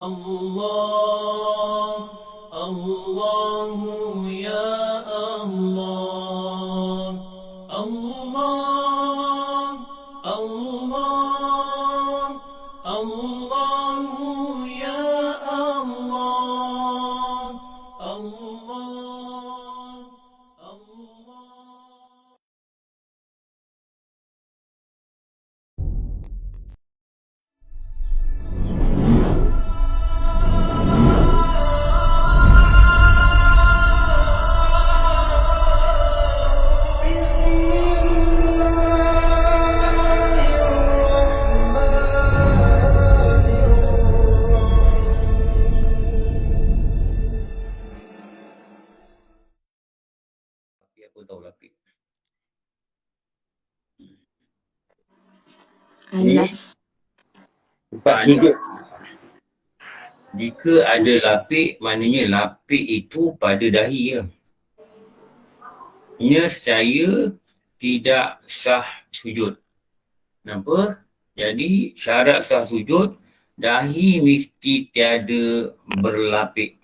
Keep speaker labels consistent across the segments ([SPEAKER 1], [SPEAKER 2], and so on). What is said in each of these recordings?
[SPEAKER 1] الله الله يا الله الله الله الله يا الله الله الله.
[SPEAKER 2] Aku tahu lapik.
[SPEAKER 3] Alas.
[SPEAKER 2] Tempat sujud. Jika ada lapik, maknanya lapik itu pada dahi ya. Ia secara tidak sah sujud. Kenapa? Jadi syarat sah sujud, dahi mesti tiada berlapik.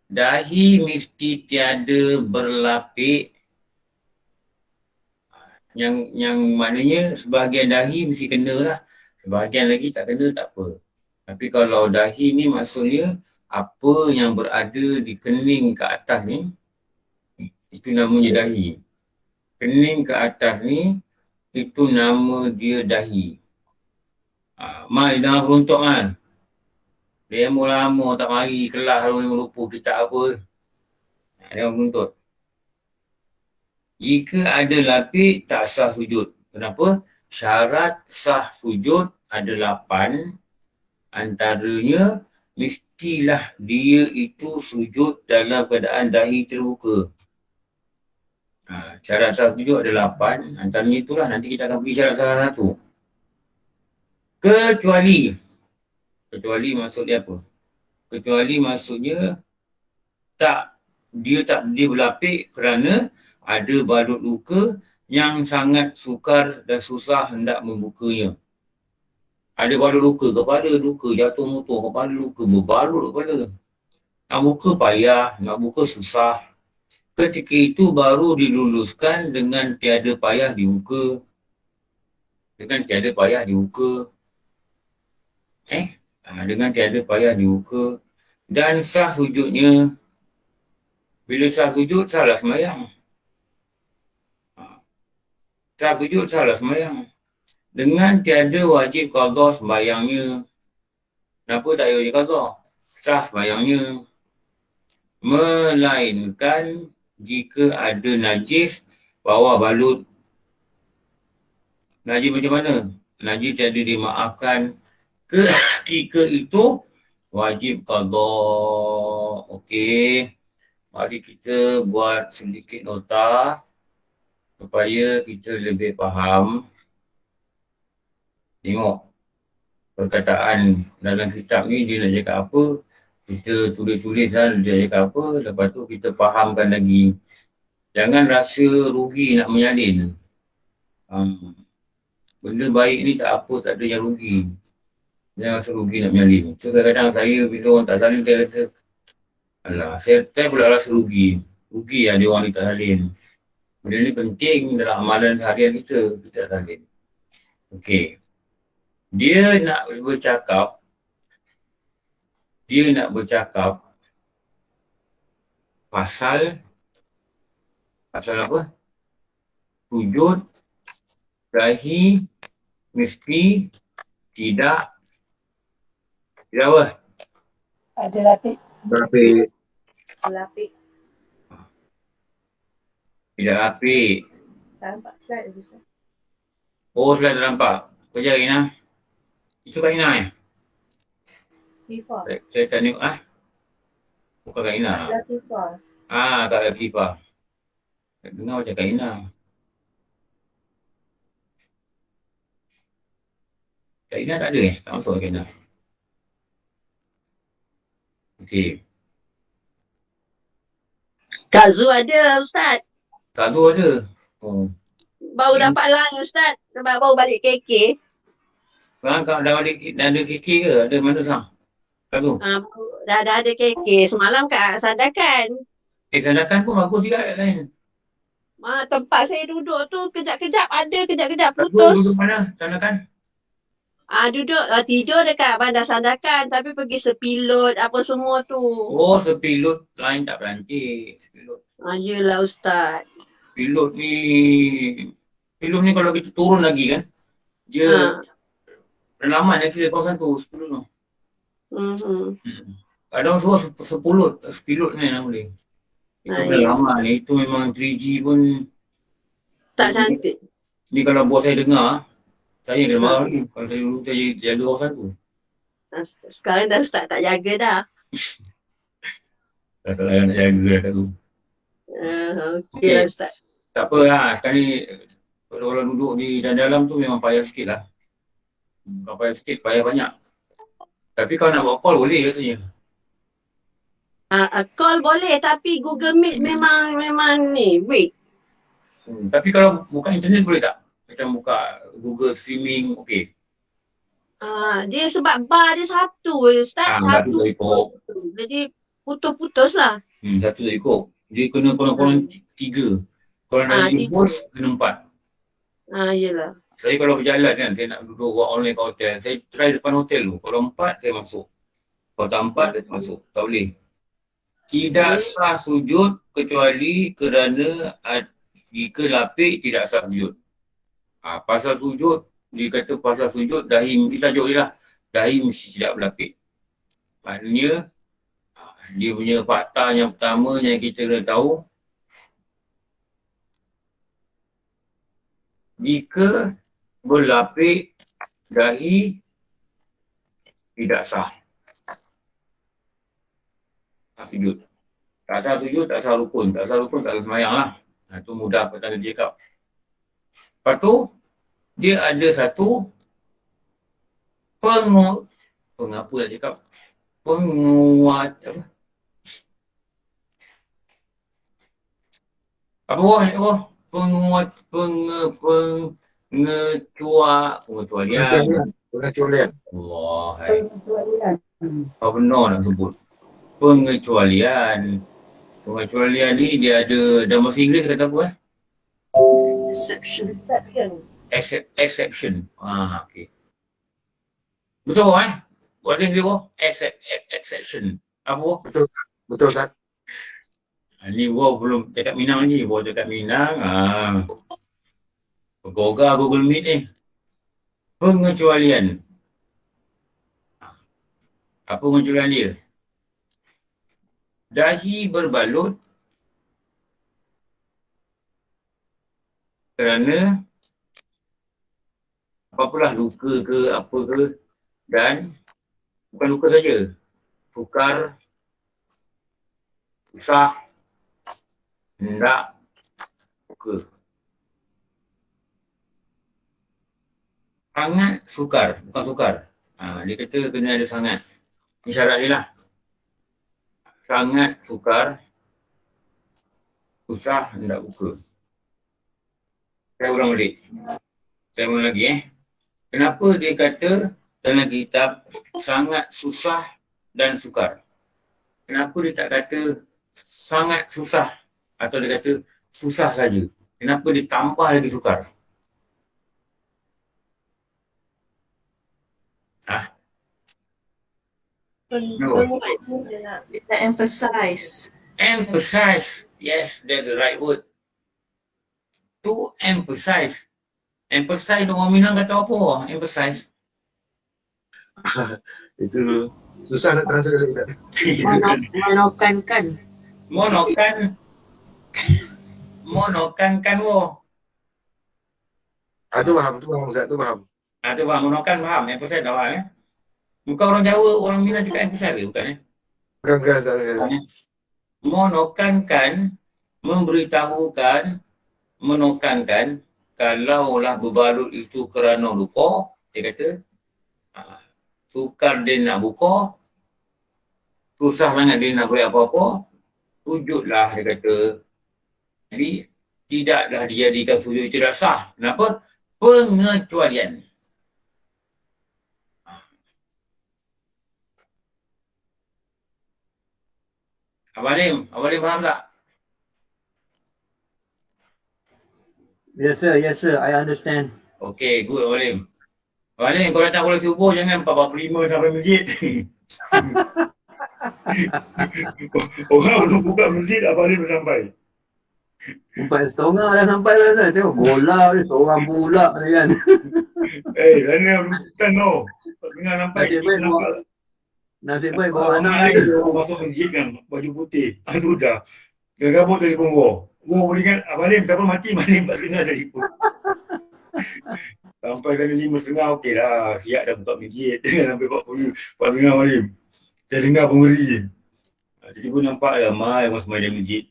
[SPEAKER 2] Dahi mesti tiada berlapik. Yang maknanya sebahagian dahi mesti kena lah. Sebahagian lagi tak kena tak apa. Tapi kalau dahi ni maksudnya apa yang berada di kening ke atas ni, itu namanya dahi. Kening ke atas ni, itu nama dia dahi. Mal, jangan beruntuk kan. Demo lama tak mari kelas lalu lupa kitab apa. Jangan beruntuk. Jika ada lapik, tak sah sujud. Kenapa? Syarat sah sujud ada 8. Antaranya, mestilah dia itu sujud dalam keadaan dahi terbuka. Syarat sah sujud ada 8. Antaranya itulah, nanti kita akan pergi syarat salah satu. Kecuali maksudnya apa? Kecuali maksudnya dia tak berlapik kerana ada balut luka yang sangat sukar dan susah hendak membukanya. Ada balut luka, kepala luka, jatuh motor, kepala luka, berbalut kepala. Nak buka payah, nak buka susah. Ketika itu baru diluluskan dengan tiada payah dibuka. Dengan tiada payah dibuka. Dengan tiada payah dibuka. Dan sah sujudnya. Bila sah sujud, salah sembahyang. Sah sujud, salah sembahyang. Dengan tiada wajib qadha sembahyangnya. Kenapa tak wajib qadha? Sah sembahyangnya. Melainkan jika ada najis bawah balut. Najis macam mana? Najis tiada dimaafkan. Ketika itu wajib qadha. Okey. Mari kita buat sedikit nota supaya kita lebih faham. Tengok perkataan dalam kitab ni dia nak cakap apa. Kita tulis-tulis dia cakap apa. Lepas tu kita fahamkan lagi. Jangan rasa rugi nak menyalin. Benda baik ni tak apa, tak ada yang rugi. Jangan rasa rugi nak menyalin. So kadang-kadang saya bila orang tak salin, saya kata, alah, saya pula rasa rugi. Rugi lah dia orang ni tak salin. Benda ni penting dalam amalan harian kita. Kita tak salin. Okey. Dia nak bercakap pasal apa? Sujud dahi mesti tidak apa?
[SPEAKER 4] Ada lapik.
[SPEAKER 3] Lapik.
[SPEAKER 2] Tidak lapik.
[SPEAKER 3] Nampak slide tu.
[SPEAKER 2] Oh, sudah nampak. Kerja Rina. Itu Kak Ina
[SPEAKER 3] FIFA.
[SPEAKER 2] Saya tak tengok bukan Kak Ina.
[SPEAKER 3] FIFA.
[SPEAKER 2] Kak Latifah. Tak dengar macam Kak Ina. Kak Ina tak ada tak masuk Kak Ina. Okey.
[SPEAKER 4] Kak Zu ada, Ustaz.
[SPEAKER 2] Kak Zu ada.
[SPEAKER 4] Baru dapat line, Ustaz. Sebab baru balik KK.
[SPEAKER 2] Sekarang kau dah ada KK ke? Ada mana sang? Lagu.
[SPEAKER 4] Dah ada keke. Semalam kat Sandakan.
[SPEAKER 2] Sandakan pun bagus juga lain.
[SPEAKER 4] Tempat saya duduk tu kejap-kejap ada, kejap-kejap
[SPEAKER 2] Lagu
[SPEAKER 4] putus.
[SPEAKER 2] duduk mana? Sandakan?
[SPEAKER 4] Duduk tidur dekat Bandar Sandakan tapi pergi sepilot apa semua tu.
[SPEAKER 2] Oh, sepilot lain tak Perancis. Sepilot.
[SPEAKER 4] Yelah Ustaz.
[SPEAKER 2] Pilot ni kalau kita turun lagi kan, dia penaman yang kira kawasan tu, sepilot tu. Kadang suruh sepilot ni nama dia. Itu penaman ni, itu memang 3G pun
[SPEAKER 4] tak cantik.
[SPEAKER 2] Ni kalau bos saya dengar, saya kena marah lagi. Kalau saya dulu saya jaga kawasan tu.
[SPEAKER 4] Sekarang dah Ustaz tak jaga dah.
[SPEAKER 2] Tak nak jaga dah kat tu.
[SPEAKER 4] Okey lah Ustaz.
[SPEAKER 2] Tak apa lah, sekarang ni kalau orang duduk di dalam tu memang payah sikit lah. Bukan payah sikit, payah banyak. Tapi kalau nak buat call boleh katanya.
[SPEAKER 4] Call boleh tapi Google Meet memang ni weak.
[SPEAKER 2] Tapi kalau buka internet boleh tak? Macam buka Google streaming, okey.
[SPEAKER 4] Dia sebab bar dia satu Ustaz.
[SPEAKER 2] Satu tak ikut.
[SPEAKER 4] Jadi putus-putus lah.
[SPEAKER 2] Satu tak ikut. Dia kena korang-korang 3. Kalau nak jadi bos, kena 4.
[SPEAKER 4] Yelah.
[SPEAKER 2] Saya kalau berjalan kan, saya nak duduk buat online kat hotel. Saya try depan hotel tu. Kalau 4, saya masuk. Kalau tak 4, saya tak masuk. Tak boleh. Tidak sah sujud kecuali kerana jika lapik tidak sah sujud. Pasal sujud, dia kata pasal sujud, dahi, dia tajuk dia lah. Dahi mesti tidak berlapik. Maknanya, dia punya fakta yang pertama yang kita kena tahu, jika berlapik dahi tidak sah. Sujud. Tak sah sujud, tak sah rukun. Tak sah rukun, tak sah semayang lah. Itu mudah petang dia cakap. Lepas tu, dia ada satu apa nak cakap? Penguat apa? Apa?
[SPEAKER 5] Pengecualian.
[SPEAKER 2] Allah. Apa benar nak sebut? Pengecualian. Pengecualian ni dia ada dalam bahasa Inggeris kata apa Exception. Okey. Betul bahasa Inggeris exception. Apa?
[SPEAKER 5] Betul Ustaz.
[SPEAKER 2] Ni belum cakap Minang lagi. Cakap Minang. Bergogah Google Meet ni. Pengecualian. Apa pengecualian dia? Dahi berbalut kerana apa-apalah luka ke apa ke, dan bukan luka saja, sukar, usah, hendak, luka. Sangat sukar, bukan sukar. Dia kata kena ada sangat. Ini syarat dia lah. Sangat sukar, susah, hendak buka. Saya ulang balik. Saya ulang lagi Kenapa dia kata dalam kitab sangat susah dan sukar? Kenapa dia tak kata sangat susah atau dia kata susah saja? Kenapa dia tambah lagi sukar?
[SPEAKER 3] Kita emphasize.
[SPEAKER 2] Emphasize. Yes, that's the right word. To emphasize. Emphasize orang Minang kata apa? Emphasize.
[SPEAKER 5] Itu susah nak translate kita.
[SPEAKER 3] Menekankan.
[SPEAKER 2] Monokankan wo.
[SPEAKER 5] Tu faham Ustaz, tu faham.
[SPEAKER 2] Tu faham, monokan faham. Emphasize tak faham Bukan orang Jawa, orang Minang cakap emphasize ke? Bukan
[SPEAKER 5] Bukan Ustaz.
[SPEAKER 2] Monokankan, memberitahukan, menekankan, kalaulah berbalut itu kerana lupa, dia kata, sukar dia nak buka, susah sangat dia nak buat apa-apa, sujudlah dia kata. Jadi, tidaklah dijadikan sujud tidak sah. Kenapa? Pengecualian. Abang Lim faham tak?
[SPEAKER 6] Yes sir, I understand.
[SPEAKER 2] Okay, good Abang Lim. Abang Lim, kalau datang Kuala Subuh jangan 4.45 sampai masjid. Orang belum buka masjid, Abang Lim dah sampai.
[SPEAKER 6] 4:30 dah sampai lah Ustaz. Tengok bola dia seorang pula dia kan.
[SPEAKER 2] Sana bukan tau. Tengah sampai.
[SPEAKER 6] Nasib baik bawa anak
[SPEAKER 2] Orang
[SPEAKER 6] dia.
[SPEAKER 2] lain masuk masjid kan, baju putih. Itu dah. Gabung telefon gua. Gua boleh ingat, Abang Lim siapa mati, Abang Lim 4:30 dah telefon. Sampai kali 5:30 okey lah. Siap dah buka masjid. Sampai 40, 4:30 Abang Lim. Saya dengar pengeri. Tiba-tiba nampak ramai orang semai di masjid.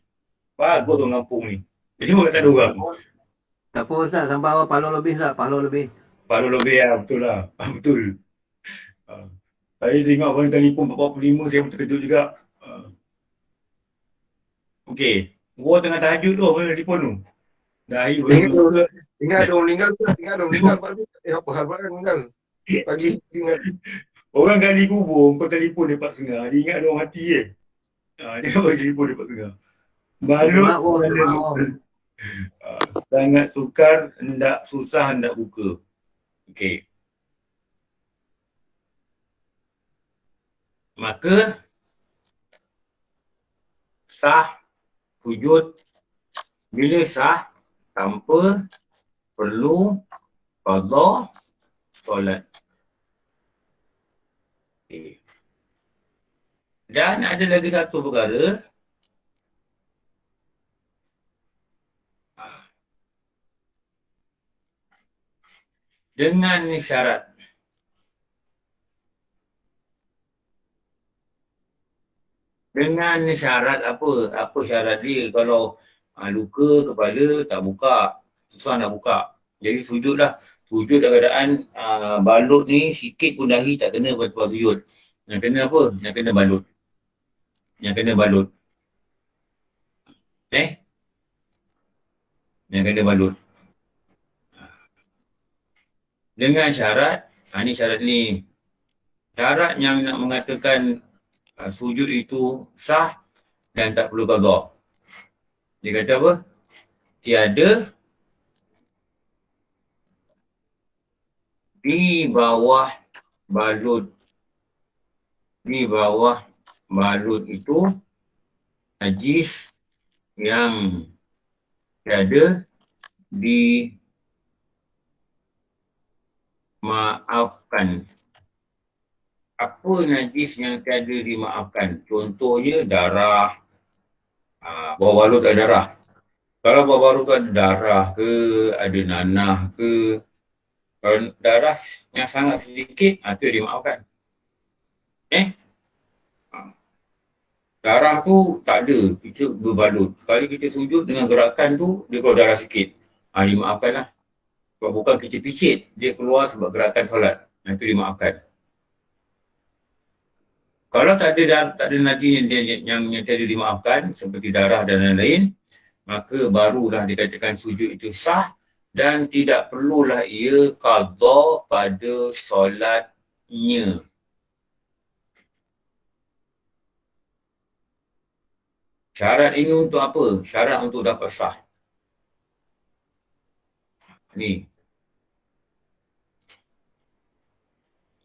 [SPEAKER 2] Bagus tu kampung ni. Jadi bukan tak ada orang.
[SPEAKER 6] Tak apa Ustaz, sampai awal pahala lebih Ustaz, pahala lebih.
[SPEAKER 2] Paruh lebih lah, betul lah. Betul. Saya tengok orang telefon 45, saya pun terkejut juga. Okey. Gua tengah tahajud tu, orang telefon tu. Dah air baru.
[SPEAKER 5] Ingat ada orang meninggal. Apa hal kan meninggal? Pagi ingat.
[SPEAKER 2] Orang gali kubur, kau telefon dia 4:30. Dia ingat ada orang mati je. Dia kau telefon dia 4:30. Balut sangat sukar, hendak susah, hendak buka. Okey. Maka sah sujud bila sah tanpa perlu qada solat. Okay. Dan ada lagi satu perkara. Dengan syarat. Dengan syarat apa? Apa syarat dia? Kalau luka kepala tak buka, susah nak buka. Jadi sujudlah. Sujud dalam keadaan balut ni sikit pun dahi tak kena lepas sujud. Yang kena apa? Yang kena balut. Yang kena balut. Yang kena balut. Dengan syarat, ni syarat ni. Syarat yang nak mengatakan sujud itu sah dan tak perlu qada. Dia kata apa? Tiada di bawah balut. Di bawah balut itu najis yang tiada dimaafkan. Apa najis yang tiada dimaafkan? Contohnya darah. Bawah balut ada darah. Kalau bawah balut ada darah ke, ada nanah ke, kalau darah yang sangat sedikit, itu dimaafkan. Darah tu tak ada, kita berbalut. Sekali kita sujud dengan gerakan tu, dia keluar darah sikit. Dimaafkan lah. Sebab bukan kita picit, dia keluar sebab gerakan solat. Itu dimaafkan. Kalau tak ada najis yang tiada dimaafkan, seperti darah dan lain-lain, maka barulah dikatakan sujud itu sah dan tidak perlulah ia qada pada solatnya. Syarat ini untuk apa? Syarat untuk dapat sah. Ni.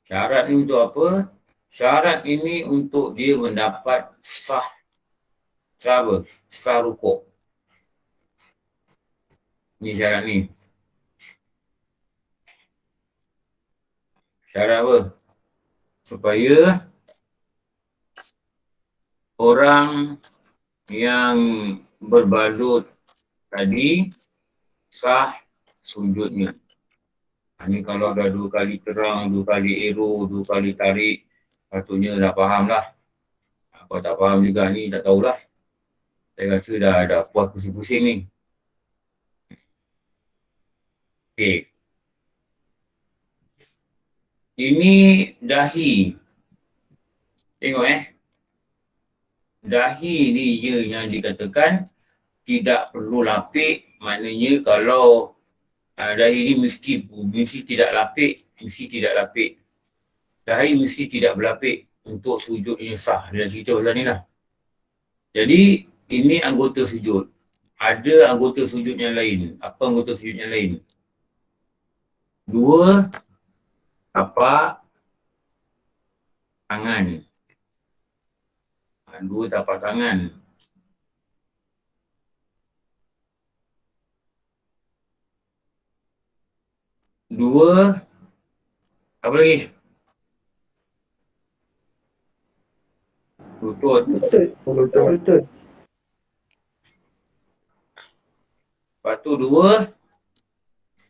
[SPEAKER 2] Syarat ini untuk apa? Syarat ini untuk dia mendapat sah. Sah apa? Sah rukuk. Ni syarat ni. Syarat apa? Supaya orang yang berbalut tadi sah sujudnya. Ini kalau ada 2 kali terang, 2 kali ero, 2 kali tarik, patutnya dah faham lah. Kalau tak faham juga ni, tak tahulah. Saya rasa dah puas pusing-pusing ni. Okey. Ini dahi. Tengok dahi ni je yang dikatakan tidak perlu lapik. Maknanya kalau dahi ni mesti tidak lapik. Mesti tidak lapik. Dahi mesti tidak berlapik untuk sujud ini sah. Dia cerita pasal ni lah. Jadi ini anggota sujud. Ada anggota sujud yang lain. Apa anggota sujud yang lain? Dua tapak tangan. Dua tapak tangan. Dua, apa lagi? Lutut.
[SPEAKER 5] Lutut.
[SPEAKER 2] Lepas tu dua,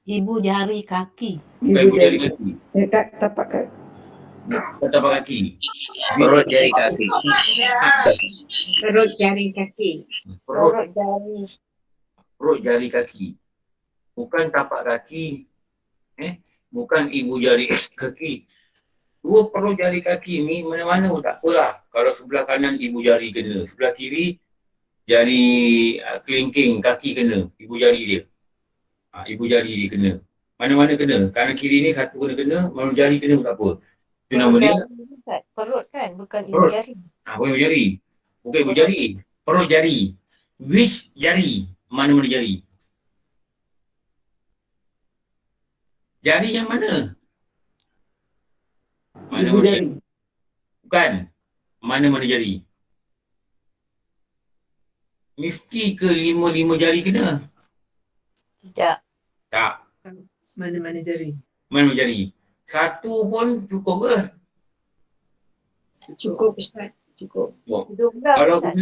[SPEAKER 7] Ibu jari kaki.
[SPEAKER 2] bukan ibu jari kaki.
[SPEAKER 8] Tapak kaki.
[SPEAKER 2] Tapak kaki.
[SPEAKER 9] Perut jari kaki.
[SPEAKER 4] Perut jari kaki.
[SPEAKER 2] Perut,
[SPEAKER 4] jari.
[SPEAKER 2] perut jari kaki. Bukan tapak kaki. Bukan ibu jari kaki. Dua perut jari kaki ni mana-mana pun tak apalah. Kalau sebelah kanan ibu jari kena. Sebelah kiri jari kelingking kaki kena. Ibu jari dia. Ibu jari dia kena. Mana-mana kena. Kanan kiri ni satu kena, mana jari kena pun tak apa. Itu nama dia.
[SPEAKER 8] Perut kan, bukan ibu
[SPEAKER 2] Perut.
[SPEAKER 8] jari.
[SPEAKER 2] Bukan ibu jari. Bukan ibu jari. Perut jari. Which jari? Mana-mana jari? Jari yang mana? Mana-mana jari. Bukan. Mana-mana jari. Mesti ke lima jari kena?
[SPEAKER 8] Tidak.
[SPEAKER 2] Tak.
[SPEAKER 8] Mana-mana jari.
[SPEAKER 2] Mana-mana jari. Satu pun cukup ke?
[SPEAKER 4] Cukup Ustaz. Cukup.
[SPEAKER 8] Kedua belah
[SPEAKER 2] Kalau
[SPEAKER 8] Ustaz.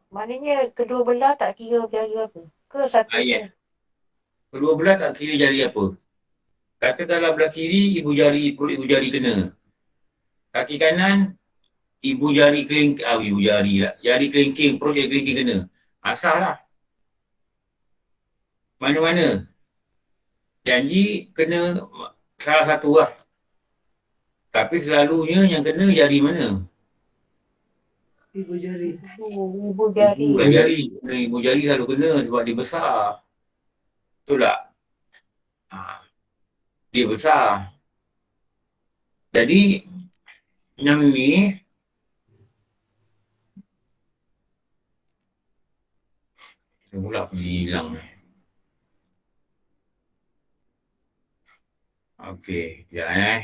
[SPEAKER 2] Maknanya
[SPEAKER 8] Maknanya kedua belah tak kira jari apa? Ke satu je?
[SPEAKER 2] kedua belah tak kira jari apa. Katakanlah belah kiri ibu jari, perut ibu jari kena. Kaki kanan ibu jari kelingking, ibu jari lah. Jari kelingking, perut jari kelingking kena. Asal lah. Mana-mana. Janji kena salah satu lah. Tapi selalunya yang kena jari mana?
[SPEAKER 8] Ibu jari. Ibu jari.
[SPEAKER 2] Bukan jari. Ibu jari selalu kena sebab dia besar. Betul tak? Dia besar. Jadi yang ni pula pergi hilang. Okey, sekejap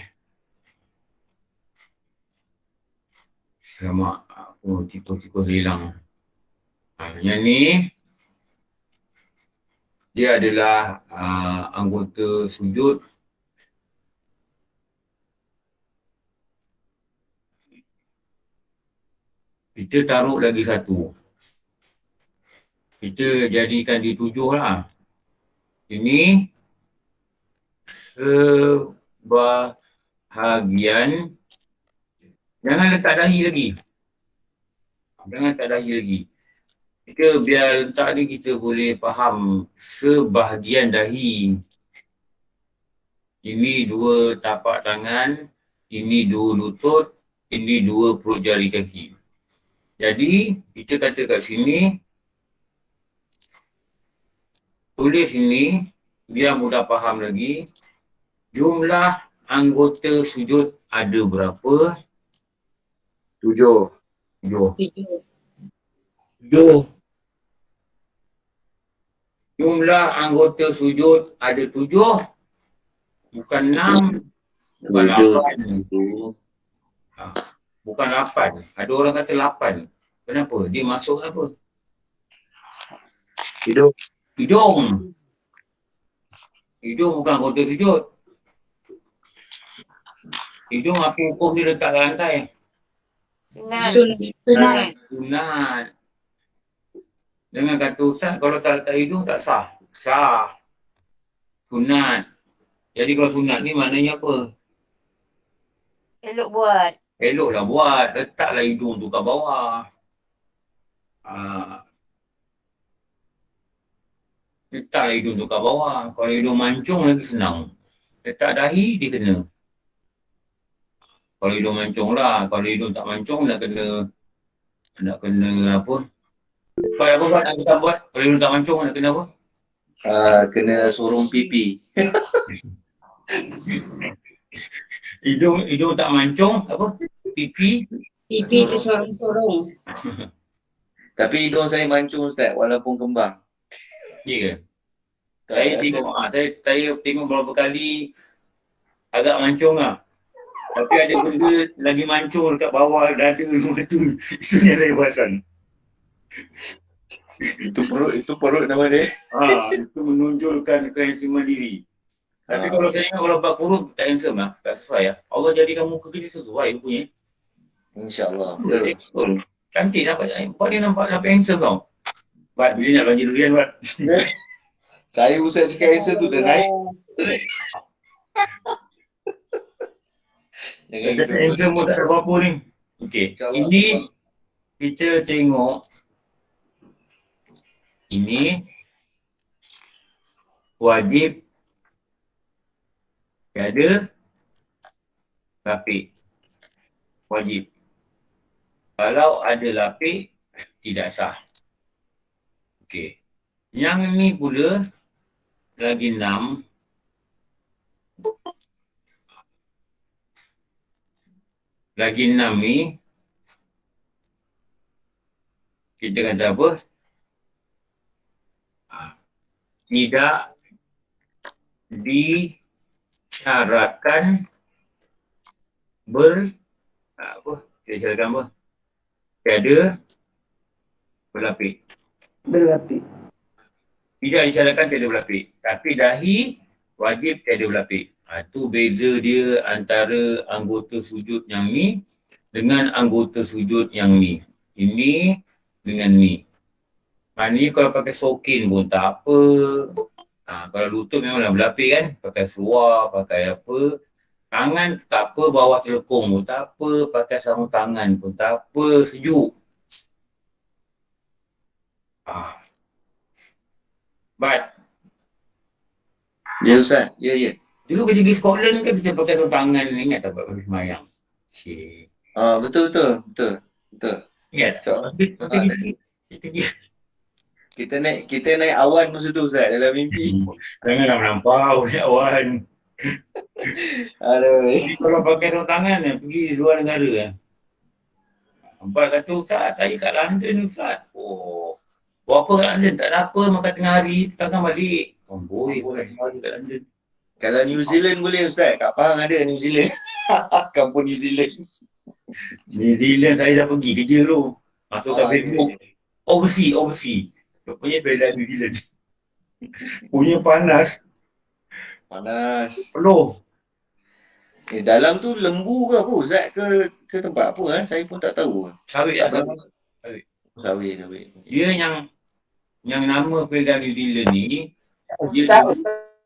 [SPEAKER 2] Alamak, aku tikus-tikus hilang. Yang ni dia adalah anggota sujud kita taruh lagi satu. Kita jadikan dia 7 lah. Ini sebahagian. Jangan letak dahi lagi. Jangan letak dahi lagi. Kita biar letak ni kita boleh faham sebahagian dahi. Ini 2 tapak tangan, ini 2 lutut, ini 2 perut jari kaki. Jadi kita kata kat sini, tulis sini, biar mudah faham lagi. Jumlah anggota sujud ada berapa?
[SPEAKER 5] 7.
[SPEAKER 2] 7.
[SPEAKER 9] 7.
[SPEAKER 2] Jumlah anggota sujud ada 7. Bukan 6. Bukan 8. Bukan 8. Ada orang kata 8. Kenapa? Dia masuk apa?
[SPEAKER 5] Hidung.
[SPEAKER 2] Hidung. Hidung bukan anggota sujud. Hidung apa hukum dia letak kat lantai?
[SPEAKER 8] Sunat.
[SPEAKER 2] Sunat. Jangan kata Ustaz, kalau tak letak hidung tak sah. Sah. Sunat. Jadi kalau sunat ni maknanya apa?
[SPEAKER 8] Elok buat.
[SPEAKER 2] Eloklah buat. Letaklah hidung tu kat bawah. Letaklah hidung tu kat bawah. Kalau hidung mancung lagi senang. Letak dahi, dia kena. Kalau hidung mancung lah. Kalau hidung tak mancung nak kena apa? Apa nak kita buat? Kalau hidung tak mancung nak kena apa?
[SPEAKER 9] Kena sorong pipi.
[SPEAKER 2] Hidung tak mancung apa? Pipi
[SPEAKER 4] Pipi tu sorong-sorong.
[SPEAKER 9] Tapi hidung saya mancung Ustaz, walaupun kembang.
[SPEAKER 2] Ya ke? Saya tengok, saya tengok beberapa kali agak mancung lah. Tapi ada benda lagi mancung dekat bawah dada rumah tu. Itu yang saya perasan.
[SPEAKER 9] Itu perut nama dia.
[SPEAKER 2] Itu menunjukkan kehansaman diri. Tapi kalau saya ingat kalau bab kurus tak handsome lah, tak sesuai lah. Allah jadikan muka kita sesuai punya.
[SPEAKER 9] InsyaAllah.
[SPEAKER 2] Betul. Cantik nampak dia nampak handsome tau. Bat, bila nak belanja durian Bat?
[SPEAKER 9] Saya Ustaz cakap answer tu dah naik. Jangan gitu.
[SPEAKER 2] Handsome pun tak ada apa-apa ni. Okey, ini kita tengok. Ini wajib tiada lapik. Wajib. Kalau ada lapik, tidak sah. Okey. Yang ni pula lagi 6. Lagi 6 ni kita kata apa? Tidak disyaratkan Kita syaratkan apa? Tiada berlapik. Tidak disyaratkan tiada berlapik. Tapi dahi wajib tiada berlapik. Itu beza dia antara anggota sujud yang ni dengan anggota sujud yang ni. Ini dengan ni. Maknanya kalau pakai sokin pun tak apa. Kalau lutut memanglah berlapik kan. Pakai seluar, pakai apa. Tangan tak apa, bawah telekung pun tak apa. Pakai sarung tangan pun tak apa, sejuk. But
[SPEAKER 9] Ya Ustaz, ya.
[SPEAKER 2] dulu kerja di Scotland kan kita pakai sarung tangan, ingat tak pakai semayang?
[SPEAKER 9] Betul.
[SPEAKER 2] Ingat tak?
[SPEAKER 9] Kita naik awan masa tu Ustaz dalam mimpi.
[SPEAKER 2] Janganlah melampau naik awan.
[SPEAKER 9] Aduh.
[SPEAKER 2] Kalau pakai sarung tangan pergi luar negara. Abang kata, Ustaz, saya kat London Ustaz. Buat apa kat London? Tak ada apa, makan tengah hari, takkan balik. Boy, kat London.
[SPEAKER 9] Kalau New Zealand boleh Ustaz, kat Pahang ada New Zealand. Kampung New Zealand.
[SPEAKER 2] New Zealand saya dah pergi kerja tu. Masuk kat Facebook. Overseas. Rupanya bela New Zealand. Punya panas. Penuh.
[SPEAKER 9] Dalam tu lembu ke apa Ustaz? Ke tempat apa? Saya pun tak tahu.
[SPEAKER 2] Sawit. Dia yang nama Pelda New Zealand ni,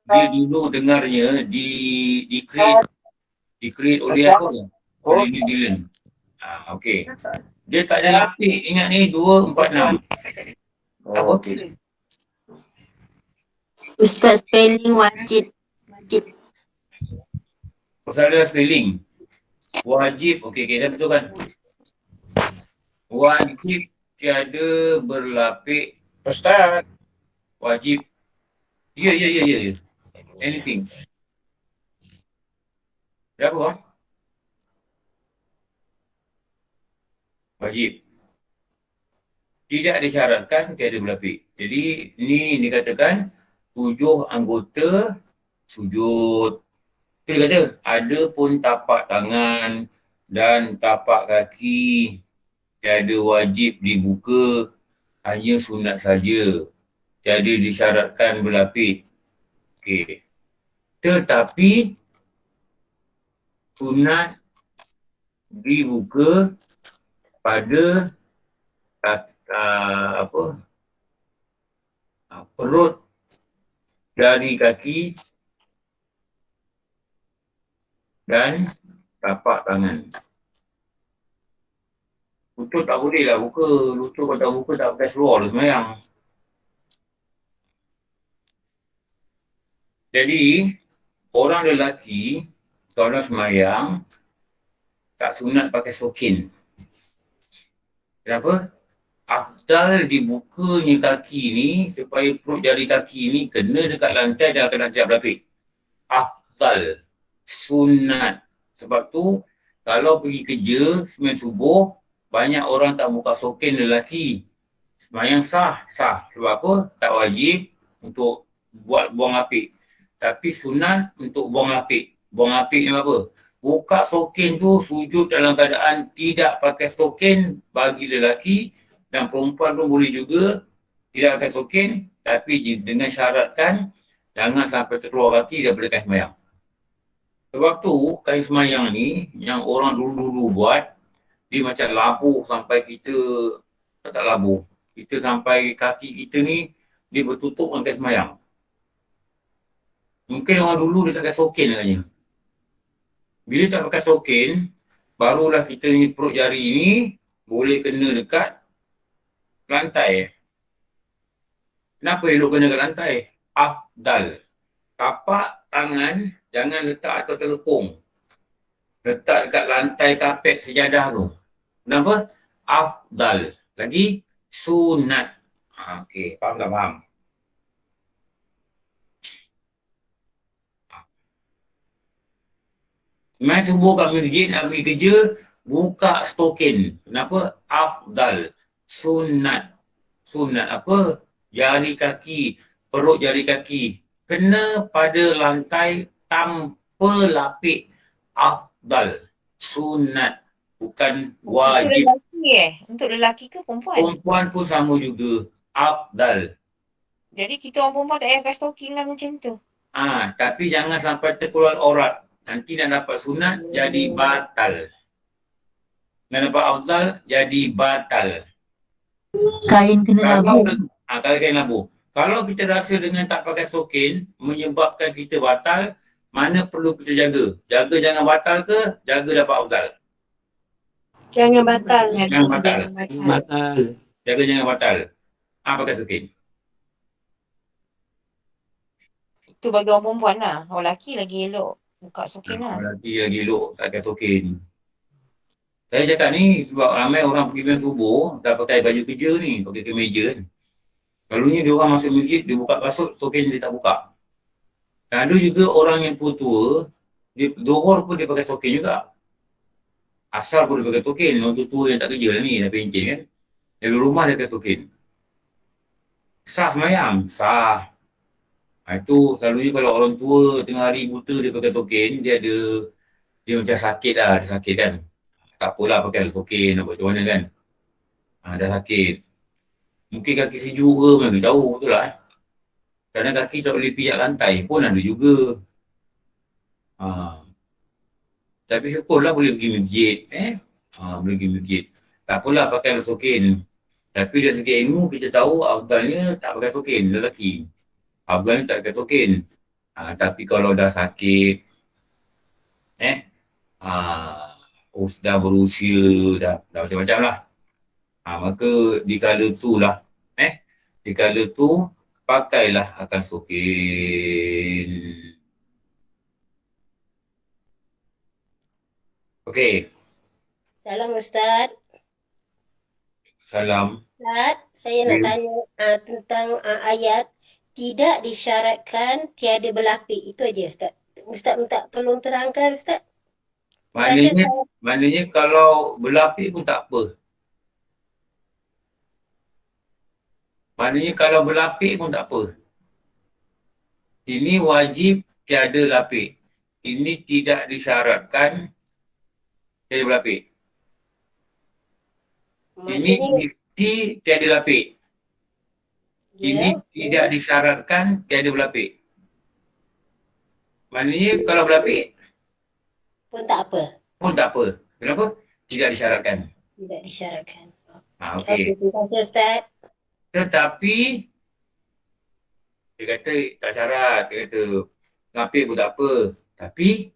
[SPEAKER 2] dia dulu dengarnya di create oleh apa? Oleh New Zealand. Okey. Dia tak ada lapik, ingat ni 246.
[SPEAKER 9] Okey.
[SPEAKER 4] Ustaz, spelling wajib.
[SPEAKER 2] Pasal spelling. Wajib, okey, dah betul kan? Wajib tiada berlapik.
[SPEAKER 5] Ustaz.
[SPEAKER 2] Wajib. Ya. Anything. Apa? Wajib. Tidak disyaratkan tiada berlapik. Jadi ni dikatakan 7 anggota sujud. Dia kata ada pun tapak tangan dan tapak kaki tiada wajib dibuka, hanya sunat saja. Tiada disyaratkan berlapik. Okey. Tetapi sunat dibuka pada perut dari kaki dan tapak tangan. Lutut tak boleh lah buka. Lutut kalau tak buka tak pakai seluar lah semayang. Jadi, orang lelaki kalau semayang tak sunat pakai sokin. Kenapa? Afdal dibukanya kaki ni supaya perut jari kaki ni kena dekat lantai dan kena tiap berlapik. Afdal. Sunat. Sebab tu kalau pergi kerja, sembahyang subuh, banyak orang tak buka sokin lelaki. Sembahyang sah. Sebab apa? Tak wajib untuk buang lapik. Tapi sunat untuk buang lapik. Buang lapik ni apa? Buka stokin tu sujud dalam keadaan tidak pakai stokin bagi lelaki, dan perempuan pun boleh juga tidak pakai stokin, tapi dengan syaratkan jangan sampai terkeluar kaki daripada kain sembahyang. Sebab tu kain sembahyang ni yang orang dulu-dulu buat, dia macam labuh sampai kita tak labuh. Kita sampai kaki kita ni dia bertutup dengan kain sembahyang. Mungkin orang dulu dia tak pakai stokin katanya. Bila tak pakai stokin, barulah kita ni perut jari ni boleh kena dekat lantai. Kenapa elok kena dekat lantai? Afdal. Tapak tangan jangan letak atas telekung. Letak dekat lantai kapet sejadah tu. Kenapa? Afdal. Lagi sunat. Okey, faham tak faham? Main subuh kat masjid nak pergi kerja, buka stokin. Kenapa? Afdal. Sunat. Sunat apa? Jari kaki, perut jari kaki. Kena pada lantai tanpa lapik. Afdal. Sunat. Bukan wajib.
[SPEAKER 8] Untuk lelaki Untuk lelaki ke perempuan?
[SPEAKER 2] Perempuan pun sama juga. Afdal.
[SPEAKER 8] Jadi kita orang perempuan tak payah pakai stokin lah macam tu.
[SPEAKER 2] Tapi jangan sampai terkeluar aurat. Nanti nak dapat sunat jadi batal. Nak dapat afdal jadi batal.
[SPEAKER 7] Kain kena labuh.
[SPEAKER 2] Kalau kain labuh. Kalau kita rasa dengan tak pakai stokin menyebabkan kita batal, mana perlu kita jaga? Jaga jangan batal ke? Jaga dapat afdal?
[SPEAKER 4] Jangan batal.
[SPEAKER 2] Jangan batal.
[SPEAKER 6] Batal.
[SPEAKER 2] Jaga jangan batal. Pakai stokin.
[SPEAKER 8] Itu bagi orang perempuan lah. Orang lelaki lagi elok. Buka stokin lah.
[SPEAKER 2] Lelaki lagi elok tak pakai stokin. Saya cakap ni sebab ramai orang pergi main subuh dah pakai baju kerja ni, pakai kemeja kan. Selalunya dia orang masuk masjid, dia buka kasut, stokin dia tak buka. Dan ada juga orang yang tua, dia dohor pun dia pakai stokin juga. Asal pun dia pakai stokin, orang tua yang tak kerja lah ni, dah pencen kan. Dari rumah dia pakai stokin. Sah sembahyang? Sah. Itu selalunya kalau orang tua tengah hari buta dia pakai stokin, dia macam sakit lah, dia sakit kan. Tak apalah pakai stokin, nak buat macam mana kan. Dah sakit. Mungkin kaki sejuk ke, memang jauh betul lah. Kadang kaki tak boleh pijak lantai pun ada juga. Tapi syukurlah boleh pergi masjid. Boleh pergi masjid. Tak apalah pakai stokin. Tapi dari segi ilmu kita tahu afdalnya tak pakai stokin, lelaki. Afdalnya tak pakai stokin. Tapi kalau dah sakit, dah berusia, dah macam-macam lah. Maka di kala tu lah, di kala tu pakailah akan stokin. Okey.
[SPEAKER 10] Salam Ustaz.
[SPEAKER 2] Salam.
[SPEAKER 10] Ustaz, saya nak tanya tentang ayat tidak disyaratkan tiada berlapik. Itu aja Ustaz. Ustaz minta tolong terangkan Ustaz.
[SPEAKER 2] Maknanya kalau berlapik pun tak apa. Maknanya kalau berlapik pun tak apa. Ini wajib tiada lapik. Ini tidak disyaratkan tiada berlapik. Ini mesti tiada lapik. Ini tidak disyaratkan tiada berlapik. Maknanya kalau berlapik
[SPEAKER 10] pun tak apa.
[SPEAKER 2] Pun tak apa. Kenapa? Tidak disyaratkan.
[SPEAKER 10] Tidak disyaratkan.
[SPEAKER 2] Okey.
[SPEAKER 10] Terima kasih Ustaz.
[SPEAKER 2] Tetapi dia kata tak syarat, dia kata lapik pun tak apa. Tapi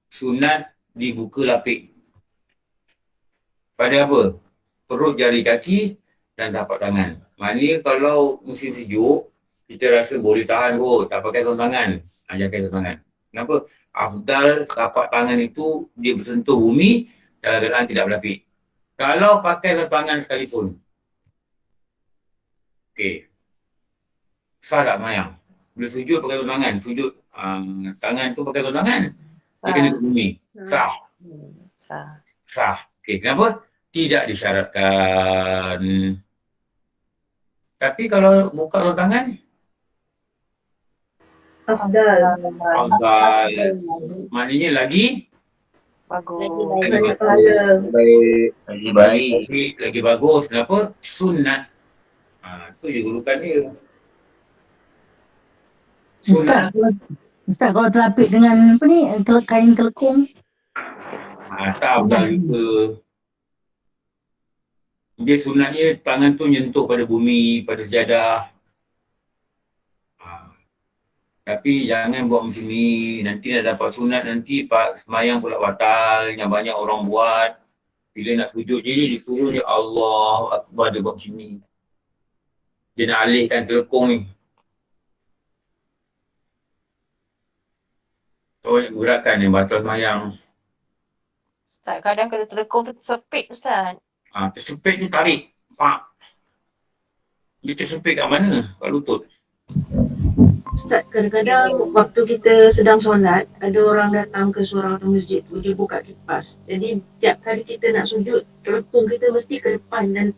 [SPEAKER 2] sunat dibuka lapik. Pada apa? Perut jari kaki dan tapak tangan. Maknanya kalau musim sejuk, kita rasa boleh tahan kot, tak pakai sarung tangan. Jangan pakai sarung tangan. Kenapa? Afdal tapak tangan itu dia bersentuh bumi dalam keadaan tidak berlapik. Kalau pakai sarung tangan sekalipun. Okey. Sah tak sembahyang? Bila sujud pakai sarung tangan, sujud tangan tu pakai sarung tangan. Dia kena ke bumi. Sah.
[SPEAKER 8] Sah.
[SPEAKER 2] Sah. Okey, kenapa? Tidak disyaratkan. Tapi kalau buka luar tangan,
[SPEAKER 3] Afdal.
[SPEAKER 2] afdal. Maknanya lagi
[SPEAKER 8] Bagus.
[SPEAKER 10] Lagi
[SPEAKER 3] Banyak
[SPEAKER 10] baik.
[SPEAKER 3] pahala.
[SPEAKER 9] Baik. Lagi baik.
[SPEAKER 2] lagi bagus. Kenapa? Sunat. Itu je gurukan dia. Sunat.
[SPEAKER 7] Ustaz kalau terlapik dengan apa ni, kain kelekung.
[SPEAKER 2] Tak afdal juga. Dia sunatnya tangan tu nyentuh pada bumi, pada sejadah. Tapi jangan buat macam ni. Nanti dah dapat sunat, nanti semayang pula batal. Yang banyak orang buat. Bila nak sujud je, disuruh je Allah Akbar, dia buat macam ni. Dia nak alihkan telekong ni. So, banyak gerakan yang batal semayang.
[SPEAKER 8] Ustaz, kadang kalau telekong tu tersepit Ustaz.
[SPEAKER 2] Tersepit tu tarik. Pak. Dia tersepit kat mana? Kat lutut.
[SPEAKER 3] Ustaz, kadang-kadang waktu kita sedang solat, ada orang datang ke surau atau masjid tu, dia buka kipas. Jadi, setiap kali kita nak sujud, telekung kita mesti ke depan dan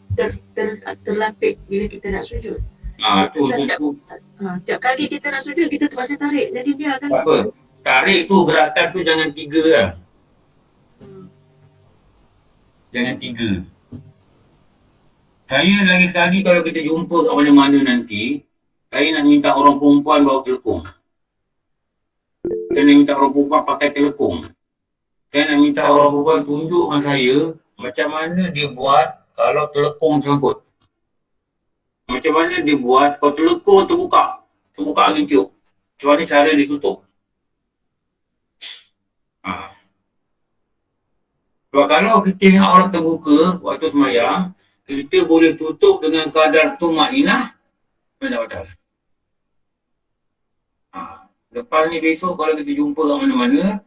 [SPEAKER 3] terlapik bila kita nak sujud. Tiap kali kita nak sujud, kita terpaksa tarik. Jadi, dia akan...
[SPEAKER 2] Tak apa. Tarik tu, gerakan tu jangan 3 lah. Jangan 3. Saya lagi sekali kalau kita jumpa kat mana-mana nanti, saya nak minta orang perempuan bawa telekung. Saya nak minta orang perempuan pakai telekung. Saya nak minta orang perempuan tunjuk dengan saya macam mana dia buat kalau telekung tersangkut. Macam mana dia buat kalau telekung terbuka. Terbuka angin tiup. Macam mana cara dia tutup. Sebab kalau kita nak orang terbuka waktu semayang, kita boleh tutup dengan kadar tumakninah, mana batal. Lepas ni besok kalau kita jumpa kat mana-mana,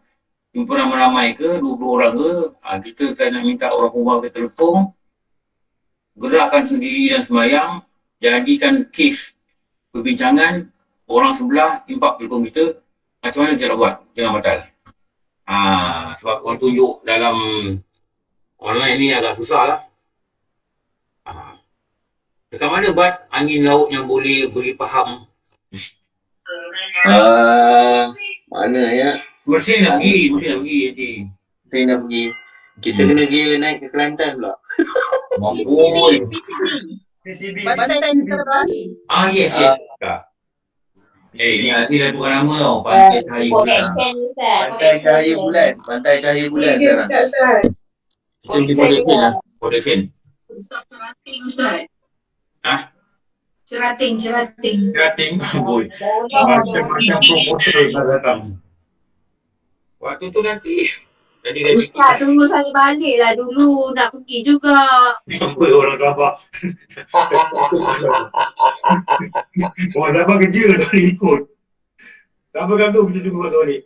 [SPEAKER 2] jumpa ramai-ramai ke, 20 orang ke, saya nak minta orang perempuan ke telefon, gerakkan sendiri dan semayang, jadikan kes perbincangan, orang sebelah impak telefon kita, macam mana cara buat, jangan batal. Sebab orang tunjuk dalam online ni agak susah lah. Dekat mana Bat angin laut yang boleh beri faham?
[SPEAKER 9] Mana ya?
[SPEAKER 2] Mesin nak pergi nanti.
[SPEAKER 9] Saya nak pergi. Kita kena gear naik ke Kelantan pula.
[SPEAKER 2] Mampun.
[SPEAKER 5] PCB.
[SPEAKER 2] Yes. Ni dah bukan nama tau. Pantai Cahaya Bulan.
[SPEAKER 9] Pantai Cahaya Bulan. Pantai Cahaya Bulan sekarang.
[SPEAKER 2] Kita mesti foundation lah. Foundation. Cerating. Boy. Macam-macam proposal dah datang. Waktu tu nanti.
[SPEAKER 4] Ustaz, tunggu saya balik lah dulu. Nak pergi juga.
[SPEAKER 2] Apa orang Sabah? Orang Sabah kerja tak boleh ikut. Tak apa kan tu kita tunggu waktu balik.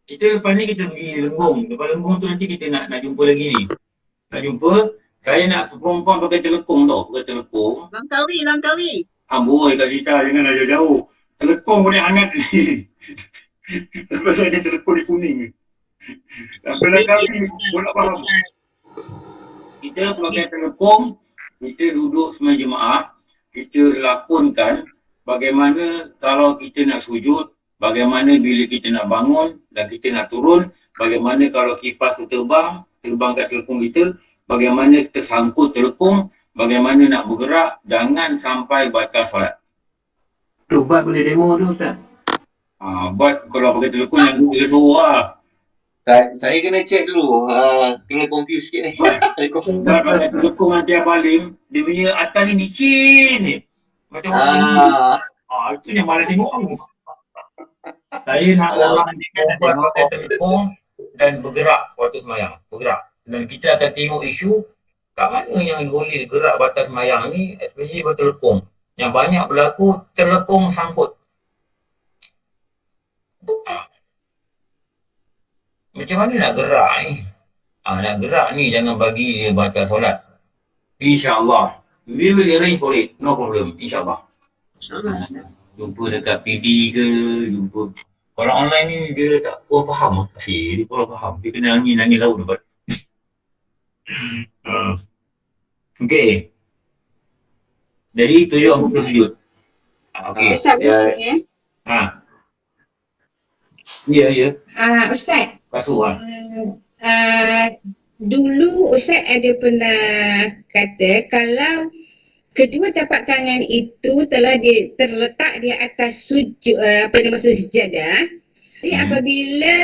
[SPEAKER 2] Kita lepas ni kita pergi Lenggong. Lepas Lenggong tu nanti kita nak jumpa lagi ni. Nak jumpa. Saya nak perempuan pakai telekong tau. Pakai telekong.
[SPEAKER 4] Langkawi.
[SPEAKER 2] Amboi kat kita jangan ada jauh. Telekong pun yang hangat ni. Lepas ada telekong di kuning ni. Sampai Langkawi pun nak faham. Kita pakai telekong. Kita duduk semua jemaah. Kita lakonkan bagaimana kalau kita nak sujud. Bagaimana bila kita nak bangun dan kita nak turun. Bagaimana kalau kipas tu terbang kat telekong kita. Bagaimana kita sangkut telekong. Bagaimana nak bergerak, jangan sampai batal solat.
[SPEAKER 6] Tu Bat boleh demo tu Ustaz.
[SPEAKER 2] Bat kalau pakai telekong yang kita suruh lah.
[SPEAKER 9] Saya kena check dulu. Kena confuse sikit ni.
[SPEAKER 2] Bat pakai telekong nanti Abalim, dia punya atas ni licin ni. Macam mana? Itu yang malas tengok tu. Saya nak orang pakai telekong dan bergerak waktu semayang. Bergerak. Dan kita akan tengok isu kat mana yang boleh gerak batas semayang ni, especially bertelekong. Yang banyak berlaku, telekong sangkut. Macam mana nak gerak ni? Nak gerak ni jangan bagi dia batal solat. InsyaAllah. We will arrange for it. No problem. InsyaAllah.
[SPEAKER 3] InsyaAllah Ustaz.
[SPEAKER 2] Jumpa dekat PD ke, jumpa Orang online ni dia tak kurang faham. Dia kurang faham. Dia kena angin laut dapat. Okey. Jadi 7 anggota sujud. Okey.
[SPEAKER 11] Ustaz,
[SPEAKER 9] Ya.
[SPEAKER 2] Ha. Ya.
[SPEAKER 11] Ustaz,
[SPEAKER 2] Kasut.
[SPEAKER 11] dulu Ustaz ada pernah kata kalau kedua tapak tangan itu telah terletak di atas sejadah, jadi apabila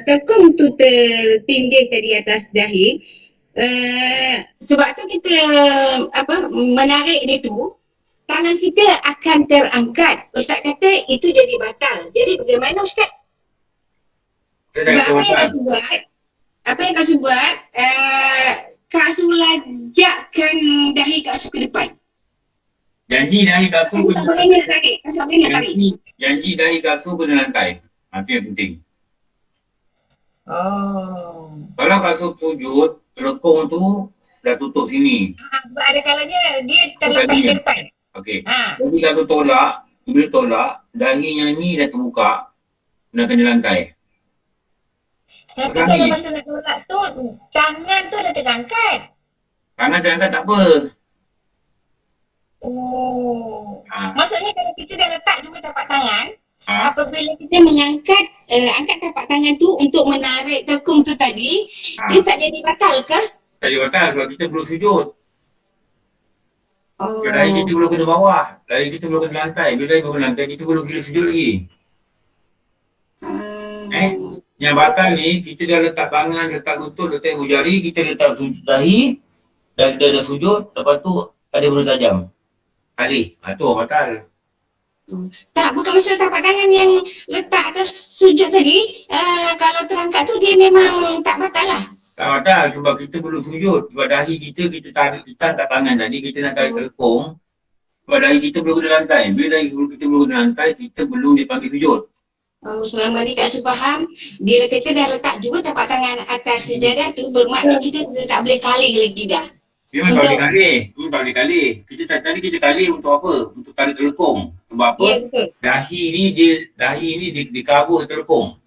[SPEAKER 11] tekung tu tertindih di atas dahi, sebab tu kita menarik dia tu, tangan kita akan terangkat. Ustaz kata itu jadi batal. Jadi bagaimana Ustaz? Sebab apa yang Kak buat, Kak Su lajakkan dahi Kak Su ke depan.
[SPEAKER 2] Janji dahi Kak Su
[SPEAKER 11] Tak boleh nak tarik. Kak Su tak boleh nak tarik.
[SPEAKER 2] Janji dahi Kak Su kena lantai. Itu yang penting. Kalau Kak Su sujud, telekung tu dah tutup sini.
[SPEAKER 11] Sebab ada kalanya dia terlepas ke depan.
[SPEAKER 2] Okey. Jadi Kak Su tolak, bila tolak, dahinya ni dah terbuka, nak kena lantai.
[SPEAKER 11] Tapi kalau masa nak tolak tu, tangan tu dah terangkat.
[SPEAKER 2] Tangan terangkat tak apa.
[SPEAKER 11] Maksudnya kalau kita dah letak juga tapak tangan, apabila kita mengangkat angkat tapak tangan tu untuk menarik tekung tu tadi, dia tak jadi batal ke?
[SPEAKER 2] Tak jadi batal sebab kita perlu sujud. Dahi kita belum kena bawah. Dahi kita belum kena lantai. Bila dahi belum kena lantai, kita belum kira sujud lagi. Yang batal ni, kita dah letak tangan, letak lutut, letak ibu jari, kita letak dahi, dah sujud, lepas tu ada benda tajam. Alih. Itu orang batal.
[SPEAKER 11] Tak, bukan masalah tapak tangan yang letak atas sujud tadi, kalau terangkat tu dia memang tak batal lah.
[SPEAKER 2] Tak batal sebab kita perlu sujud. Sebab dahi kita tarik, kita angkat tangan tadi, kita nak tarik telekung. Sebab dahi kita belum kena lantai. Bila dahi kita belum kena lantai, kita belum dipanggil sujud.
[SPEAKER 11] Selama ni Kak Su faham, dia kata dah letak juga tapak tangan atas sejadah tu, bermakna kita tak boleh kaling lagi dah.
[SPEAKER 2] Memang tak boleh kalih. Kita kalih untuk apa? Untuk tarik telekung. Sebab apa?
[SPEAKER 11] Ya, betul.
[SPEAKER 2] Dahi ni di cover telekung.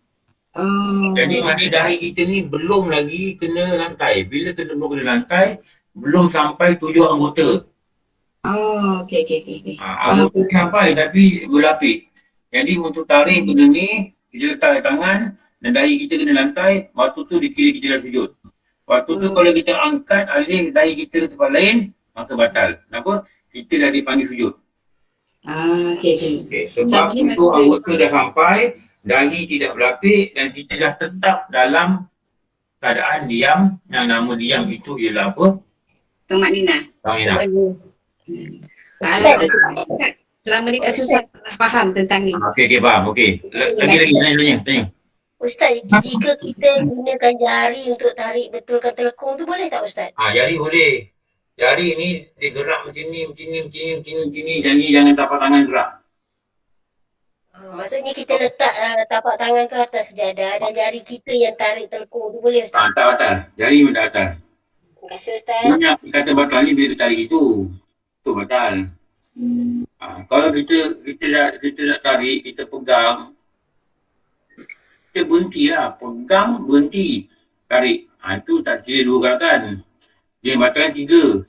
[SPEAKER 2] Jadi maknanya dahi kita ni belum lagi kena lantai. Bila belum kena lantai, belum sampai 7 anggota.
[SPEAKER 11] Okey.
[SPEAKER 2] Anggota sampai tapi berlapik. Jadi untuk tarik benda ni, kita letak tangan dan dahi kita kena lantai, waktu tu dikira kita dah sujud. Waktu tu kalau kita angkat alih dahi kita ke tempat lain, maka batal. Kenapa? Kita dah dipanggil sujud.
[SPEAKER 11] Okey.
[SPEAKER 2] Sebab itu anggota dah sampai, dahi tidak berlapik dan kita dah tetap dalam keadaan diam. Yang nama diam itu ialah apa?
[SPEAKER 11] Tumakninah. Selama ni Kak Su tak faham tentang ni.
[SPEAKER 2] Okey, faham. Okey. Lagi, tanya.
[SPEAKER 10] Ustaz, jika kita gunakan jari untuk tarik betulkan telekung tu boleh tak Ustaz?
[SPEAKER 2] Jari boleh. Jari ni dia gerak macam ni. Jadi jangan tapak tangan gerak.
[SPEAKER 10] Maksudnya kita letak tapak tangan ke atas sejadah dan jari kita yang tarik telekung tu boleh Ustaz?
[SPEAKER 2] Tak batal. Jari pun tak batal.
[SPEAKER 10] Terima kasih Ustaz.
[SPEAKER 2] Banyak kata batal ni bila dia tarik itu. Itu batal. Kalau kita nak tarik, kita pegang, kita berhentilah. Pegang, berhenti, tarik. Itu tak kira 2 gerakan. Dia batalkan 3.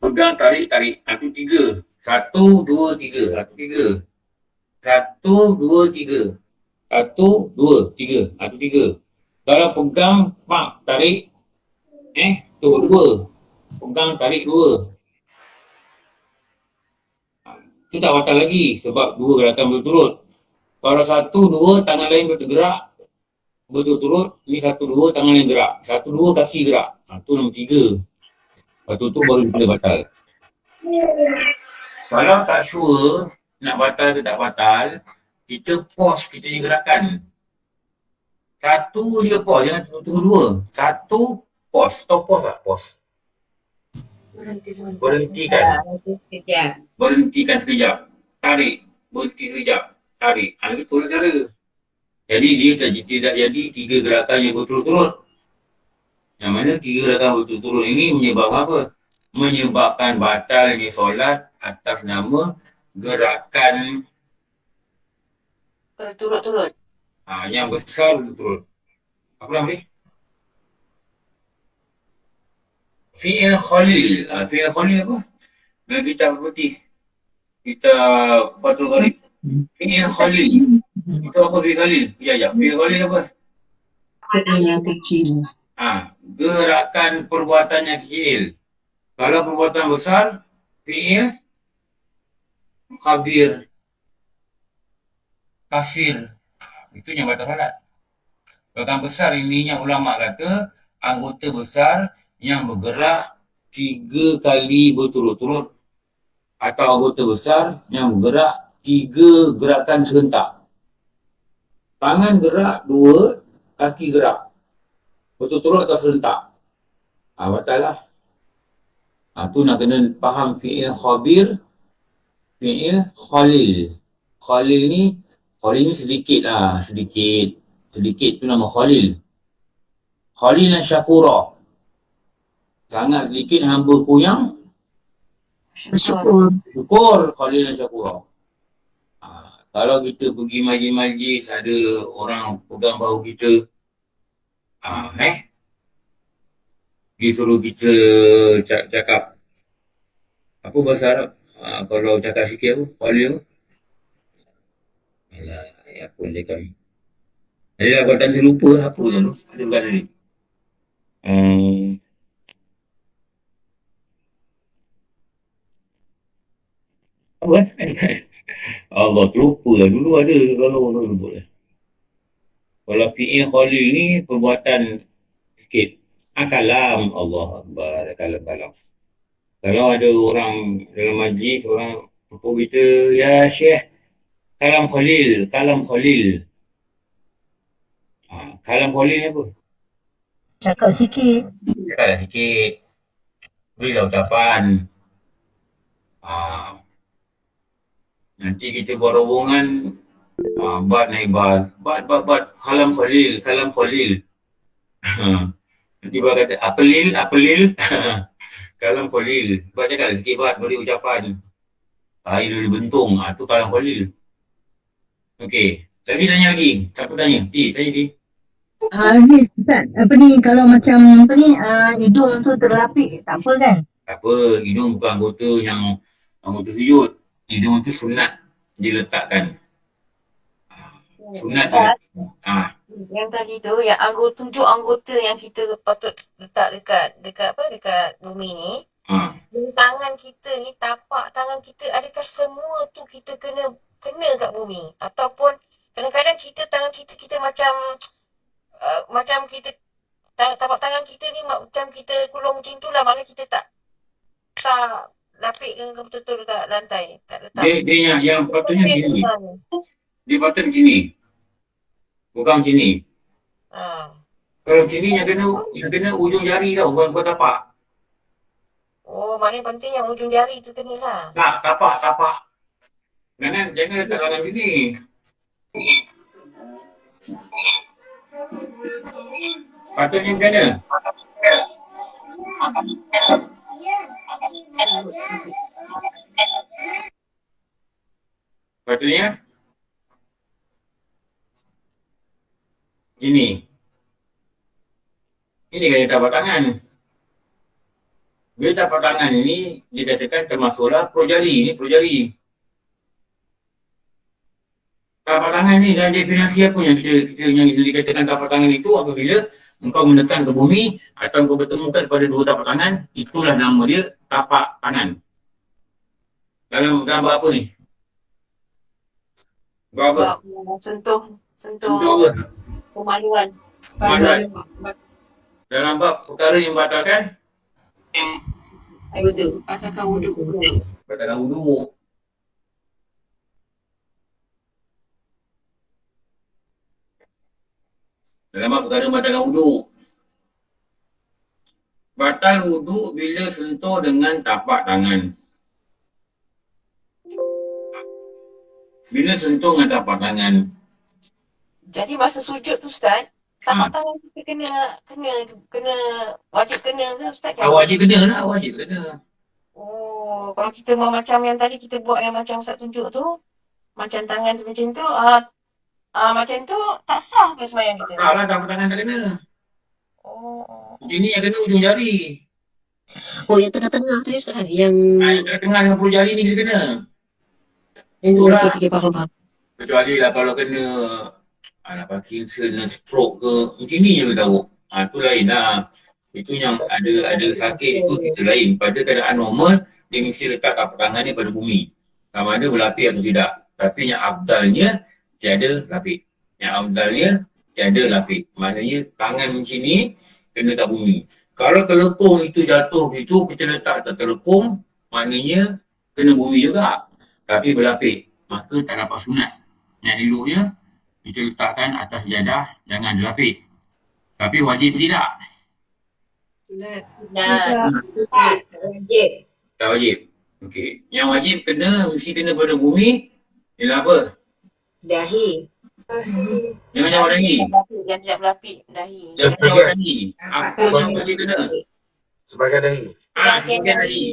[SPEAKER 2] Pegang, tarik. Itu 3. 1, 2, 3. 1, 2, 3. 1, 2, 3. Itu 3. Kalau pegang, tarik. Tu 2. Pegang, tarik 2. Itu tak batal lagi sebab 2 gerakan berturut. Kalau 1, 2 tangan lain bergerak berturut-turut, ni 1, 2 tangan lain gerak. 1, 2 kaki gerak. Itu nombor 3. Lepas tu baru boleh batal. Kalau tak sure nak batal ke tak batal, kita pause kita punya gerakan. 1 je pause, jangan tunggu 2. 1 pause, stop pause lah, pause. Berhentikan sekejap. Tarik. Berhenti sekejap. Tarik. Itu lah cara. Jadi dia tidak jadi 3 gerakan yang berturut-turut. Yang mana 3 gerakan berturut-turut ini menyebabkan apa? Menyebabkan batalnya solat atas nama gerakan
[SPEAKER 4] Turut-turut.
[SPEAKER 2] Yang besar betul. Apa nama dia? Fi'il Khalil. Fi'il Khalil apa? Dalam kitab putih. Kita Fathul Gharib. Fi'il Khalil. Itu apa Fi'il Khalil? Ya. Fi'il Khalil apa?
[SPEAKER 7] Yang kecil.
[SPEAKER 2] Gerakan perbuatan yang kecil. Kalau perbuatan besar, fi'il khabir. Kasir. Itu yang batas salat. Gerakan besar ininya ulama kata anggota besar yang bergerak 3 kali berturut-turut atau anggota besar yang bergerak 3 gerakan serentak. Tangan gerak 2, kaki gerak. Berturut-turut atau serentak. Batal lah. Tu nak kena faham fi'il khabir, fi'il khalil. Khalil ni sedikit lah. Sedikit tu nama Khalil. Khalil dan Syakura. Sangat sedikit hamba-ku yang syukur. Khalil dan Syakura. Kalau kita pergi majlis-majlis, ada orang pegang bahu kita. Dia suruh kita cakap. Apa bahasa Arab? Kalau cakap sikit apa? Khalil apa? Alah, apa dia kami. Adalah buatan terlupa apa je tu. Ada bukan tadi. Apa Allah terlupa lah. Dulu ada kalau lupa lah. Kalau fi'il khalil ni perbuatan sikit. Kalam Allah Akbar. Kalam. Kalau ada orang dalam majlis, orang pupuk kita, ya Syekh, kalam khalil. Kalam khalil ni apa?
[SPEAKER 7] Cakap sikit.
[SPEAKER 2] Berilah ucapan. Nanti kita buat rombongan. Bat naik bat. Kalam khalil. Nanti bat kata, apelil. Kalam khalil. Bat cakap sikit bat, beri ucapan. Air dia bentung. Tu kalam khalil. Okey. Lagi tanya lagi. Siapa tanya? Tanya Ti.
[SPEAKER 7] Ni Ustaz, kalau macam hidung tu terlapik, tak apa kan?
[SPEAKER 2] Tak apa, hidung bukan anggota sujud. Hidung tu sunat diletakkan. Sunat diletakkan.
[SPEAKER 8] Yang tadi tu, yang tunjuk anggota yang kita patut letak dekat bumi ni. Tangan kita ni, tapak tangan kita, adakah semua tu kita kena kat bumi? Ataupun kadang-kadang tangan kita macam kita tapak tangan kita ni macam kita kulung macam tu lah, maknanya kita tak lapikkan betul-betul dekat lantai, tak letak.
[SPEAKER 2] Dia yang patutnya sini. Dia patut sini. Bukan sini. Kalau sini yang kena ujung jari tau, bukan tapak.
[SPEAKER 8] Maknanya penting yang ujung jari tu kena lah.
[SPEAKER 2] Tak, tapak. Jangan letak tangan sini. Patutnya macam mana? Patutnya ini kena tapak tangan. Bila tapak tangan ini dikatakan termasuklah pro jari. Ini pro jari. Tapak tangan ni dalam definisi apa yang yang dikatakan tapak tangan itu apabila engkau menekan ke bumi atau engkau bertemukan pada 2 tapak tangan, itulah nama dia tapak tangan. Dalam gambar apa ni? Gambar apa?
[SPEAKER 8] Sentuh
[SPEAKER 2] apa?
[SPEAKER 8] pemaluan.
[SPEAKER 2] Dalam bab perkara yang batalkan
[SPEAKER 11] Batalkan wuduk.
[SPEAKER 2] batalkan wuduk. Dalam bab perkara batalkan wuduk. Batal wuduk bila sentuh dengan tapak tangan. Bila sentuh dengan tapak tangan.
[SPEAKER 8] Jadi masa sujud tu Ustaz, tapak tangan kita kena wajib kena ke Ustaz?
[SPEAKER 2] Wajib kena.
[SPEAKER 8] Kalau kita mau macam yang tadi kita buat yang macam Ustaz tunjuk tu, macam tangan macam tu, Macam tu tak sah ke sembahyang kita?
[SPEAKER 2] Tak lah, tapak tangan tak kena.
[SPEAKER 8] Oh.
[SPEAKER 2] Sini yang kena ujung jari.
[SPEAKER 4] Oh, yang tengah-tengah tu Ustaz. Yang
[SPEAKER 2] Yang tengah dengan 10 jari ni kita kena.
[SPEAKER 4] Itulah. Okay, faham.
[SPEAKER 2] Kecuali lah kalau kena Parkinson, stroke ke, macam ni je boleh tahu. Tu lain lah. Itu yang ada sakit itu kita lain. Pada keadaan normal, dia mesti letak tapak tangan ni pada bumi. Sama ada berlapik atau tidak. Tapi yang abdalnya, tiada lapik. Yang abdalnya, tiada lapik. Maknanya tangan macam ni, kena kat bumi. Kalau telekung itu jatuh itu, kita letak tak telekung, maknanya kena bumi juga. Tapi berlapik. Maka tak dapat sunat. Yang eloknya, kita letakkan atas jadah, jangan dilapik. Tapi wajib tidak?
[SPEAKER 11] Wajib.
[SPEAKER 2] Tak wajib. Okey. Yang wajib mesti kena pada bumi. Ialah apa?
[SPEAKER 11] Dahi.
[SPEAKER 2] Jangan jawab dahi.
[SPEAKER 8] Yang tidak berlapik, dahi.
[SPEAKER 2] Jangan jawab dahi. Apa yang wajib kena?
[SPEAKER 5] Sebagai dahi.
[SPEAKER 2] Sebagai dahi.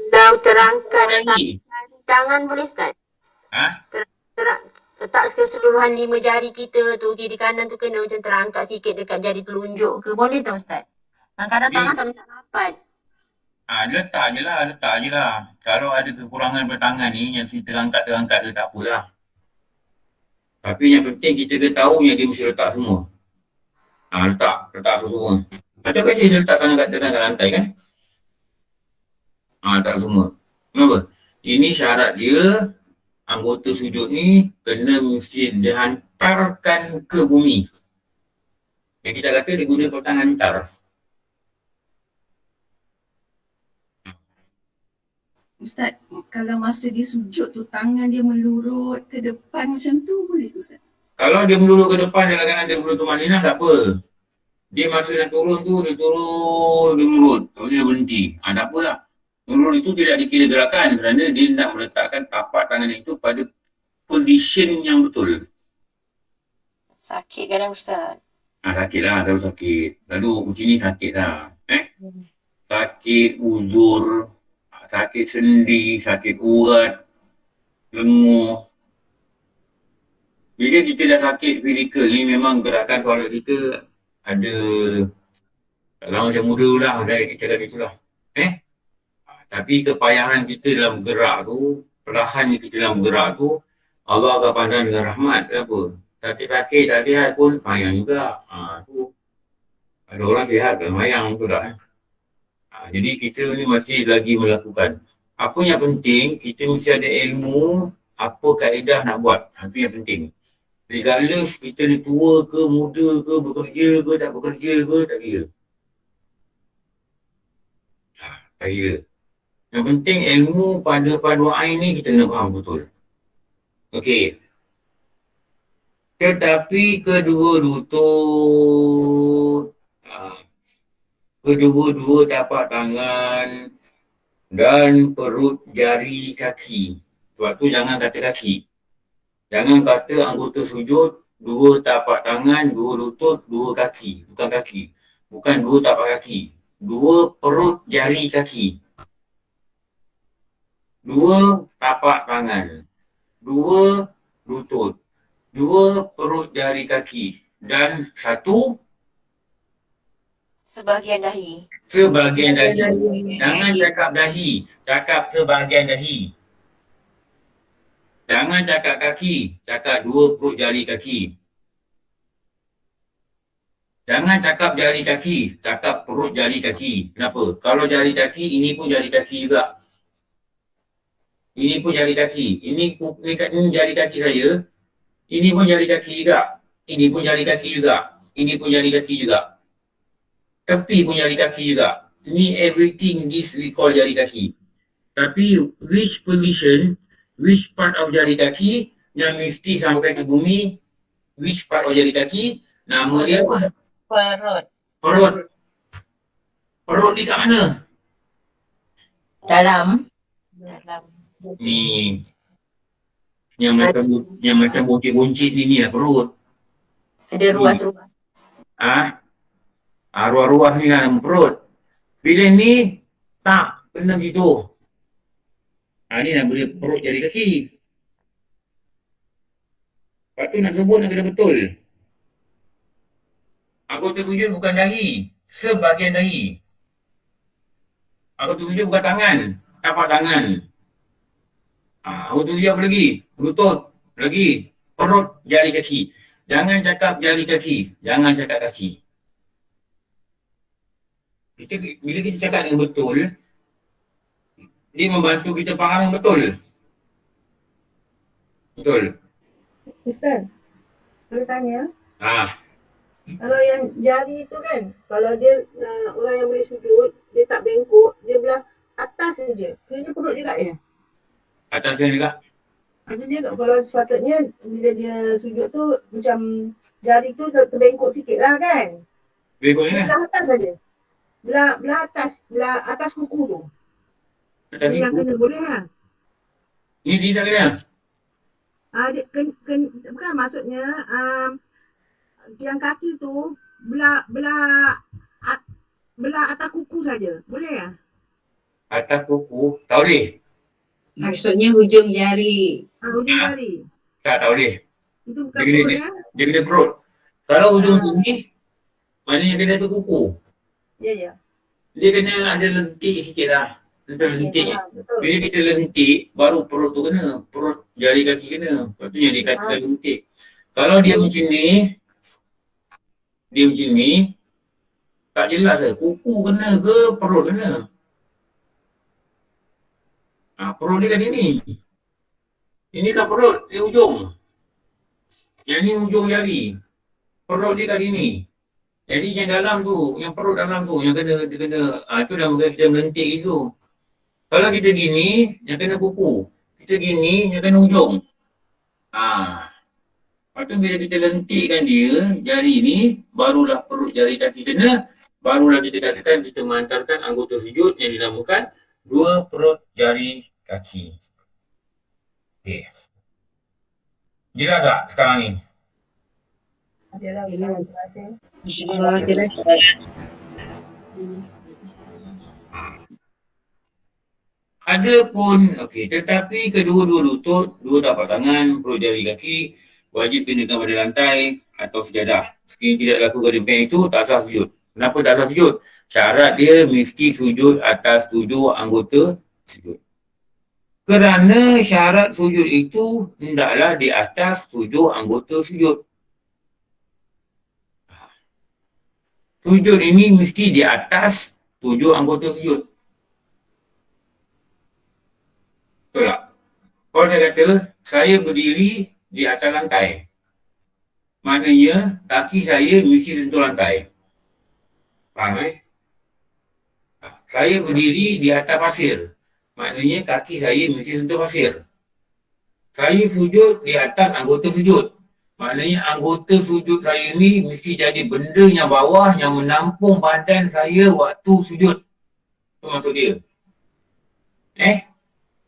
[SPEAKER 3] Kalau terangkat
[SPEAKER 2] Dahi.
[SPEAKER 3] tangan boleh Ustaz? Letak keseluruhan 5 jari kita tu, kiri kanan tu kena macam terangkat sikit dekat jari telunjuk ke? Boleh tak Ustaz? Kadang-kadang tangan tak nak rapat.
[SPEAKER 2] Letak je lah. Kalau ada kekurangan pada tangan ni, yang si terangkat ke tak apalah. Tapi yang penting kita kena tahu yang dia mesti letak semua. Letak semua. Macam biasa dia letak tangan kat lantai kan? Letak semua. Kenapa? Ini syarat dia, anggota sujud ni kena mesti dihantarkan ke bumi. Yang kita kata dia guna kotak hantar.
[SPEAKER 12] Ustaz, kalau masa dia sujud tu tangan dia melurut ke depan macam tu boleh ke Ustaz?
[SPEAKER 2] Kalau dia melurut ke depan dalam keadaan dia melurut tumaninah tak apa. Dia masa nak turun tu dia melurut. Kalau dia berhenti. Tak apalah. Melurut itu tidak dikira gerakan kerana dia nak meletakkan tapak tangan itu pada position yang betul.
[SPEAKER 8] Sakit kadang Ustaz.
[SPEAKER 2] Sakit lah, selalu sakit. Lalu macam ni sakit lah. Sakit uzur, sakit sendi, sakit urat, lenguh. Bila kita dah sakit fizikal ni memang gerakan solat kita ada kalau macam muda lah, kita dah itulah. Tapi kepayahan kita dalam bergerak tu, perlahan kita dalam bergerak tu, Allah akan pandang dengan rahmat. Kenapa? Sakit-sakit, tak sihat pun mayang juga. Tu. Ada orang sihat kan mayang tu dah. Jadi kita ni masih lagi melakukan. Apa yang penting, kita mesti ada ilmu apa kaedah nak buat. Itu yang penting. Regardless kita ni tua ke, muda ke, bekerja ke, tak bekerja ke, tak kira. Tak kira. Yang penting ilmu pada padu ain ni kita kena faham betul. Okey. Tetapi kedua lutut, kedua-dua tapak tangan dan perut jari kaki. Sebab tu jangan kata kaki. Jangan kata anggota sujud, 2 tapak tangan, 2 lutut, 2 kaki. Bukan kaki. Bukan 2 tapak kaki. 2 perut jari kaki. 2 tapak tangan, 2 lutut, 2 perut jari kaki dan 1
[SPEAKER 8] sebahagian dahi.
[SPEAKER 2] Sebahagian dahi. Jangan cakap dahi, cakap sebahagian dahi. Jangan cakap kaki, cakap 2 perut jari kaki. Jangan cakap jari kaki, cakap perut jari kaki. Kenapa? Kalau jari kaki, ini pun jari kaki juga. Ini pun jari kaki. Ini jari kaki saya. Ini pun jari kaki juga. Ini pun jari kaki juga. Ini pun jari kaki juga. Tepi pun jari kaki juga. Ini everything this we call jari kaki. Tapi which position, which part of jari kaki yang mesti sampai ke bumi, which part of jari kaki, nama dia apa?
[SPEAKER 8] Perut.
[SPEAKER 2] Perut di kat mana?
[SPEAKER 3] Dalam.
[SPEAKER 2] Ni yang macam buncit-buncit ni lah perut.
[SPEAKER 3] Ada ruas-ruas.
[SPEAKER 2] Ruas-ruas ni lah nama perut. Bila ni tak kena gitu. Ni nama dia perut jari kaki. Lepas tu nak sebut nak kena betul. Anggota sujud bukan dahi, sebahagian dahi. Anggota sujud bukan tangan, tapak tangan. Anggota sujud apa lagi? Lutut, lagi perut, jari kaki. Jangan cakap jari kaki, jangan cakap kaki. Bila kita cakap dengan betul, dia membantu kita faham betul. Betul.
[SPEAKER 3] Ustaz, boleh tanya?
[SPEAKER 2] Ah,
[SPEAKER 3] Kalau yang jari tu kan, kalau dia orang yang boleh sujud, dia tak bengkok, dia belah atas saja. Kena perut dia tak ya?
[SPEAKER 2] atas dia juga.
[SPEAKER 3] Maksudnya kalau sepatutnya bila dia sujud tu macam jari tu terbengkok sikit lah kan?
[SPEAKER 2] Bengkok ni
[SPEAKER 3] Belah atas saja. Belah atas kuku tu.
[SPEAKER 2] atas
[SPEAKER 3] Yang
[SPEAKER 2] siku.
[SPEAKER 3] kena boleh lah.
[SPEAKER 2] Ni dia tak kena.
[SPEAKER 3] Bukan maksudnya yang kaki tu belah atas kuku saja. Boleh ya?
[SPEAKER 2] Atas kuku, tak boleh.
[SPEAKER 11] Maksudnya hujung jari.
[SPEAKER 3] Hujung jari.
[SPEAKER 2] Tak boleh.
[SPEAKER 3] Itu bukan
[SPEAKER 2] Dia kena,
[SPEAKER 3] perut
[SPEAKER 2] dia,
[SPEAKER 3] ya?
[SPEAKER 2] dia kena perut. Kalau hujung sini, maknanya kena tu kuku.
[SPEAKER 3] Ya.
[SPEAKER 2] Dia kena ada lentik sikit lah. Lentik.
[SPEAKER 3] Betul.
[SPEAKER 2] Bila kita lentik, baru perut tu kena. Perut jari kaki kena. Lepas tu yang dikatakan lentik. Kalau dia macam ni, tak jelas lah. Kuku kena ke perut kena. Perut dia kat sini. Ini kan perut, dia ujung. Yang ni ujung jari. Perut dia kat sini. Jadi yang dalam tu, yang perut dalam tu, yang kena, dia kena, itu dah kita melentik itu. Kalau kita gini, yang kena kuku. Kita gini, yang kena ujung. Lepas tu bila kita lentikkan dia, jari ni, barulah perut jari kaki kena, barulah kita katakan kita menghantarkan anggota sujud yang dinamakan dua perut jari kaki. Okey. Jelas tak sekarang ni?
[SPEAKER 3] Jelas.
[SPEAKER 11] InsyaAllah jelas.
[SPEAKER 2] Ada pun, okey, tetapi kedua-dua lutut, dua tapak tangan, perut jari kaki, wajib kenakan pada lantai atau sejadah. Sekiranya tidak lakukan demikian itu, tak sah sujud. Kenapa tak sah sujud? Syarat dia mesti sujud atas 7 anggota sujud. Kerana syarat sujud itu hendaklah di atas 7 anggota sujud. Sujud ini mesti di atas 7 anggota sujud. Betul tak? Kalau saya kata, saya berdiri di atas lantai. Maknanya, kaki saya mesti sentuh lantai. Faham Saya berdiri di atas pasir. Maknanya, kaki saya mesti sentuh pasir. Saya sujud di atas anggota sujud. Maknanya, anggota sujud saya ni mesti jadi benda yang bawah yang menampung badan saya waktu sujud. Itu maksud dia.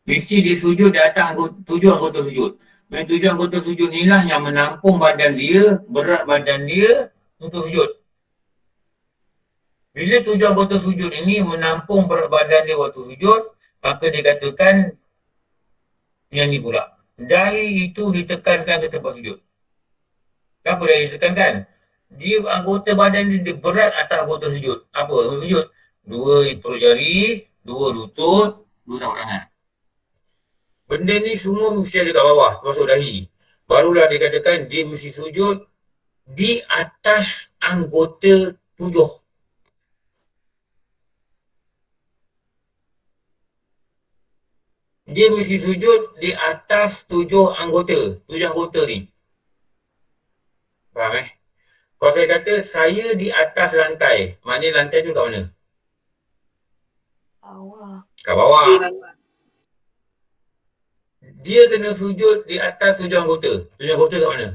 [SPEAKER 2] Mesti dia sujud di atas 7 anggota sujud. Dan 7 anggota sujud inilah yang menampung badan dia, berat badan dia untuk sujud. Bila 7 anggota sujud ini menampung berat badan dia waktu sujud, maka dikatakan yang ni pula. Dahi itu ditekankan ke tempat sujud. Kenapa dahi ditekankan? Dia anggota badan dia berat atas anggota sujud. Apa anggota sujud? 2 perut jari, 2 lutut, 2 tapak tangan. Benda ni semua mesti ada kat bawah, masuk dahi. Barulah dikatakan dia mesti sujud di atas anggota 7. Dia mesti sujud di atas 7 anggota. 7 anggota ni. Faham Kalau saya kata saya di atas lantai, maknanya lantai tu kat mana?
[SPEAKER 8] Bawah.
[SPEAKER 2] Kat bawah. Dia kena sujud di atas 7 anggota. 7 anggota kat mana?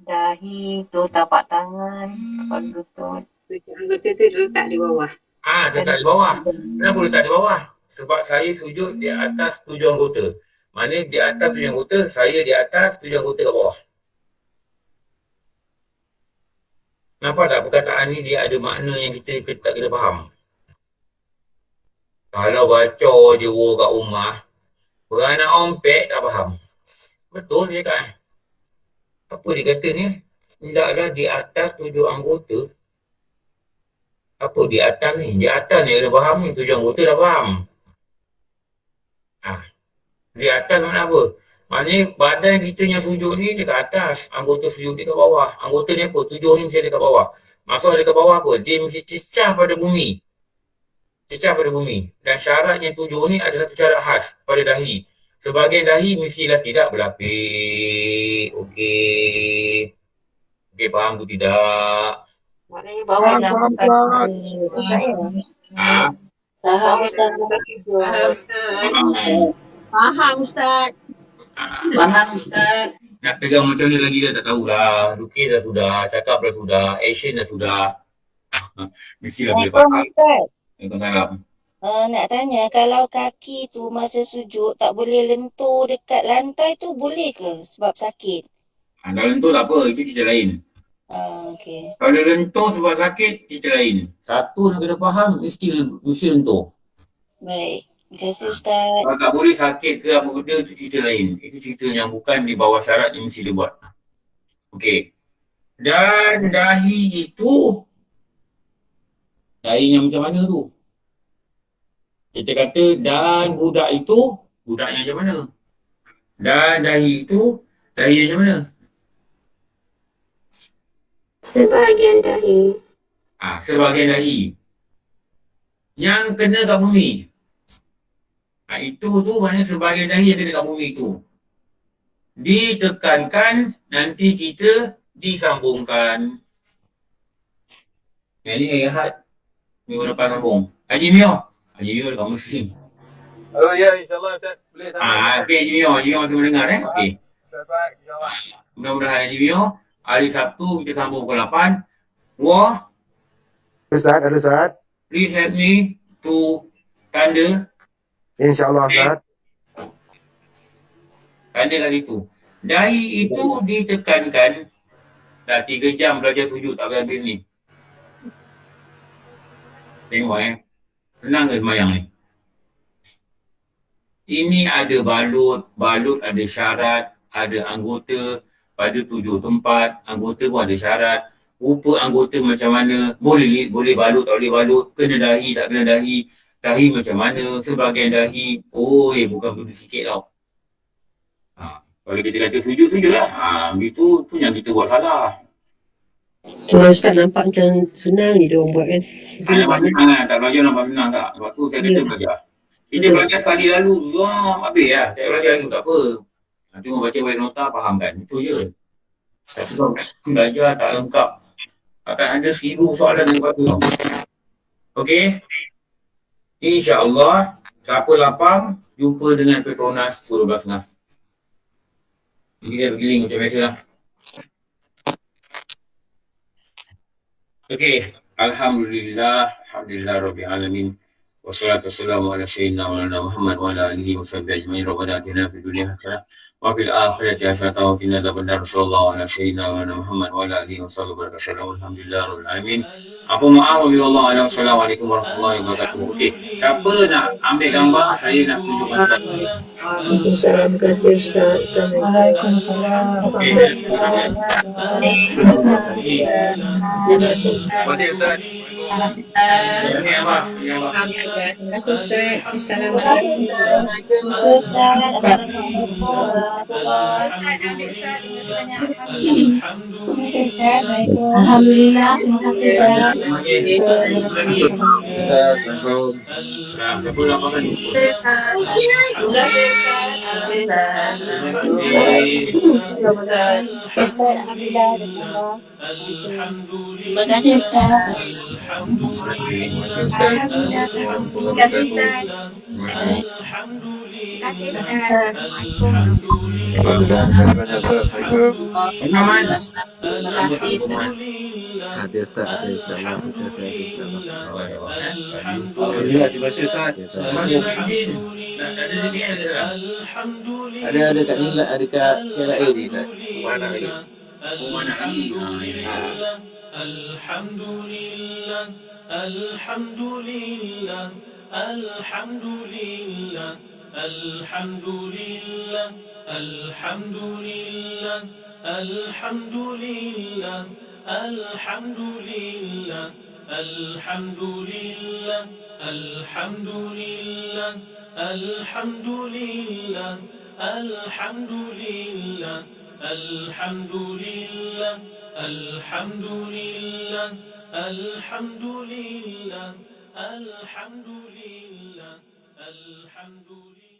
[SPEAKER 8] Dahi tu, tapak tangan, tapak lutut.
[SPEAKER 11] Anggota tu letak di bawah.
[SPEAKER 2] Letak di bawah. Kenapa letak di bawah? Sebab saya sujud di atas 7 anggota. Maknanya di atas 7 anggota, saya di atas 7 anggota kat bawah. Nampak tak perkataan ni dia ada makna yang kita tak kena faham. Kalau baca je kat rumah, Beranak ompek tak faham. Betul dia kan? Apa dia kata ni? Hendaklah di atas 7 anggota. Apa di atas ni? Di atas ni dah faham ni. 7 anggota dah faham. Di atas mana apa? Maknanya badan kita yang sujud ni dekat atas. Anggota sujud dekat bawah. Anggota ni apa? 7 ni mesti dekat bawah. Maksud dekat bawah apa? Dia mesti cecah pada bumi. Cecah pada bumi. Dan syaratnya 7 ni ada satu syarat khas pada dahi. Sebahagian dahi mestilah tidak berlapik. Okey. Okey, faham tu tidak?
[SPEAKER 4] Maknanya bawah dah
[SPEAKER 5] Faham,
[SPEAKER 4] bukan.
[SPEAKER 5] Ustaz.
[SPEAKER 4] Faham Ustaz. Faham Ustaz.
[SPEAKER 3] Faham Ustaz.
[SPEAKER 2] Nak pegang macam ni lagi dah tak tahulah. Lukis dah sudah, cakap dah sudah, action dah sudah. Mestilah boleh faham.
[SPEAKER 8] Ustaz.
[SPEAKER 2] Waalaikumsalam.
[SPEAKER 8] Nak tanya, kalau kaki tu masa sujud tak boleh lentur dekat lantai tu boleh ke sebab sakit?
[SPEAKER 2] Kalau lentur tak apa, itu cerita lain.
[SPEAKER 8] Okey.
[SPEAKER 2] Kalau lentur sebab sakit, cerita lain. Satu nak kena faham, mesti lentur.
[SPEAKER 8] Baik. Terima kasih Ustaz.
[SPEAKER 2] Kalau tak boleh sakit ke apa benda, itu cerita lain. Itu cerita yang bukan di bawah syarat yang mesti dia buat. Okey. Dan dahi itu, dahi yang macam mana tu? Kita kata dan budak itu, budaknya macam mana? Dan dahi itu, dahi macam mana?
[SPEAKER 3] Sebahagian dahi.
[SPEAKER 2] Sebahagian dahi. Yang kena kat bumi. Itu tu maknanya sebahagian dahi yang kena kat bumi tu. Ditekankan, nanti kita disambungkan. Yang ni ayat minggu depan sambung. Haji Mio. Haji Mio dekat Muslim.
[SPEAKER 5] Oh ya, insyaAllah Ustaz. Boleh sama.
[SPEAKER 2] Okey Haji Mio. Haji Mio masih mendengar Okey.
[SPEAKER 5] Ustaz, insyaAllah.
[SPEAKER 2] Mudah-mudahan Haji Mio. Hari Sabtu kita sambung pukul 8. Wah.
[SPEAKER 5] Ustaz, ada Ustaz.
[SPEAKER 2] Please help me to tanda.
[SPEAKER 5] InsyaAllah Ustaz.
[SPEAKER 2] Tanda kat situ. Dahi itu ditekankan. Dah 3 jam belajar sujud tak habis ni. Tengok senang ke semayang ni? Ini ada balut ada syarat, ada anggota pada 7 tempat, anggota pun ada syarat. Rupa anggota macam mana, boleh balut tak boleh balut, kena dahi tak kena dahi, dahi macam mana, sebahagian dahi, bukan benda sikit tau. Kalau kita kata sujud-sujud lah, begitu tu yang kita buat salah.
[SPEAKER 4] Kalau Ustaz nampak macam senang je dia orang buat kan.
[SPEAKER 2] Nampak senang kan, tak belajar nampak senang tak? Sebab tu saya kata belajar. Kita belajar sekali lalu, habis lah. Tak belajar lagi tak apa. Cuma baca balik nota, faham kan? Itu je. Tapi kalau belajar tak lengkap, akan ada 1000 soalan yang baru. Okey? InsyaAllah, siapa lapang, jumpa dengan Petronas 12.30. Kita bergiling macam biasa lah. Okey. Alhamdulillah Rabbil Alamin. Wassalatu wassalamu ala sayyidina Muhammad wa ala alihi wa sahbihi ajma'in. Rabbana atina fid dunya hasanah wa fil akhirati hasanah wa qina adzabannar. Sallallahu ala sayyidina Muhammad wa ala alihi wa sahbihi wasallam. Alhamdulillah Rabbil Alamin. Apa maaf wabillahi a'lam. Assalamualaikum warahmatullahi wabarakatuh. Okey. Siapa nak ambil gambar, saya nak tunjukkan Ustaz.
[SPEAKER 3] Waalaikumsalam. Terima kasih Ustaz. Assalamualaikum.
[SPEAKER 5] Terima kasih Ustaz.
[SPEAKER 11] Terima kasih Ustaz. Assalamualaikum.
[SPEAKER 7] Alhamdulillah. Terima kasih Ustaz.
[SPEAKER 10] Terima kasih Ustaz.
[SPEAKER 5] Terima kasih Ustaz.
[SPEAKER 11] Terima kasih Ustaz. Terima kasih Ustaz.
[SPEAKER 6] Terima kasih Ustaz. Ada Ustaz, ada insyaAllah.
[SPEAKER 5] Alhamdulillah, terima kasih Ustaz.
[SPEAKER 6] Ada kat ni lah, ada kat KLA ni Ustaz. Mana lagi?
[SPEAKER 1] Alhamdulillah, alhamdulillah, alhamdulillah, الحمد لله الحمد لله الحمد لله الحمد لله الحمد لله الحمد لله الحمد لله الحمد لله الحمد لله الحمد لله الحمد لله الحمد لله الحمد لله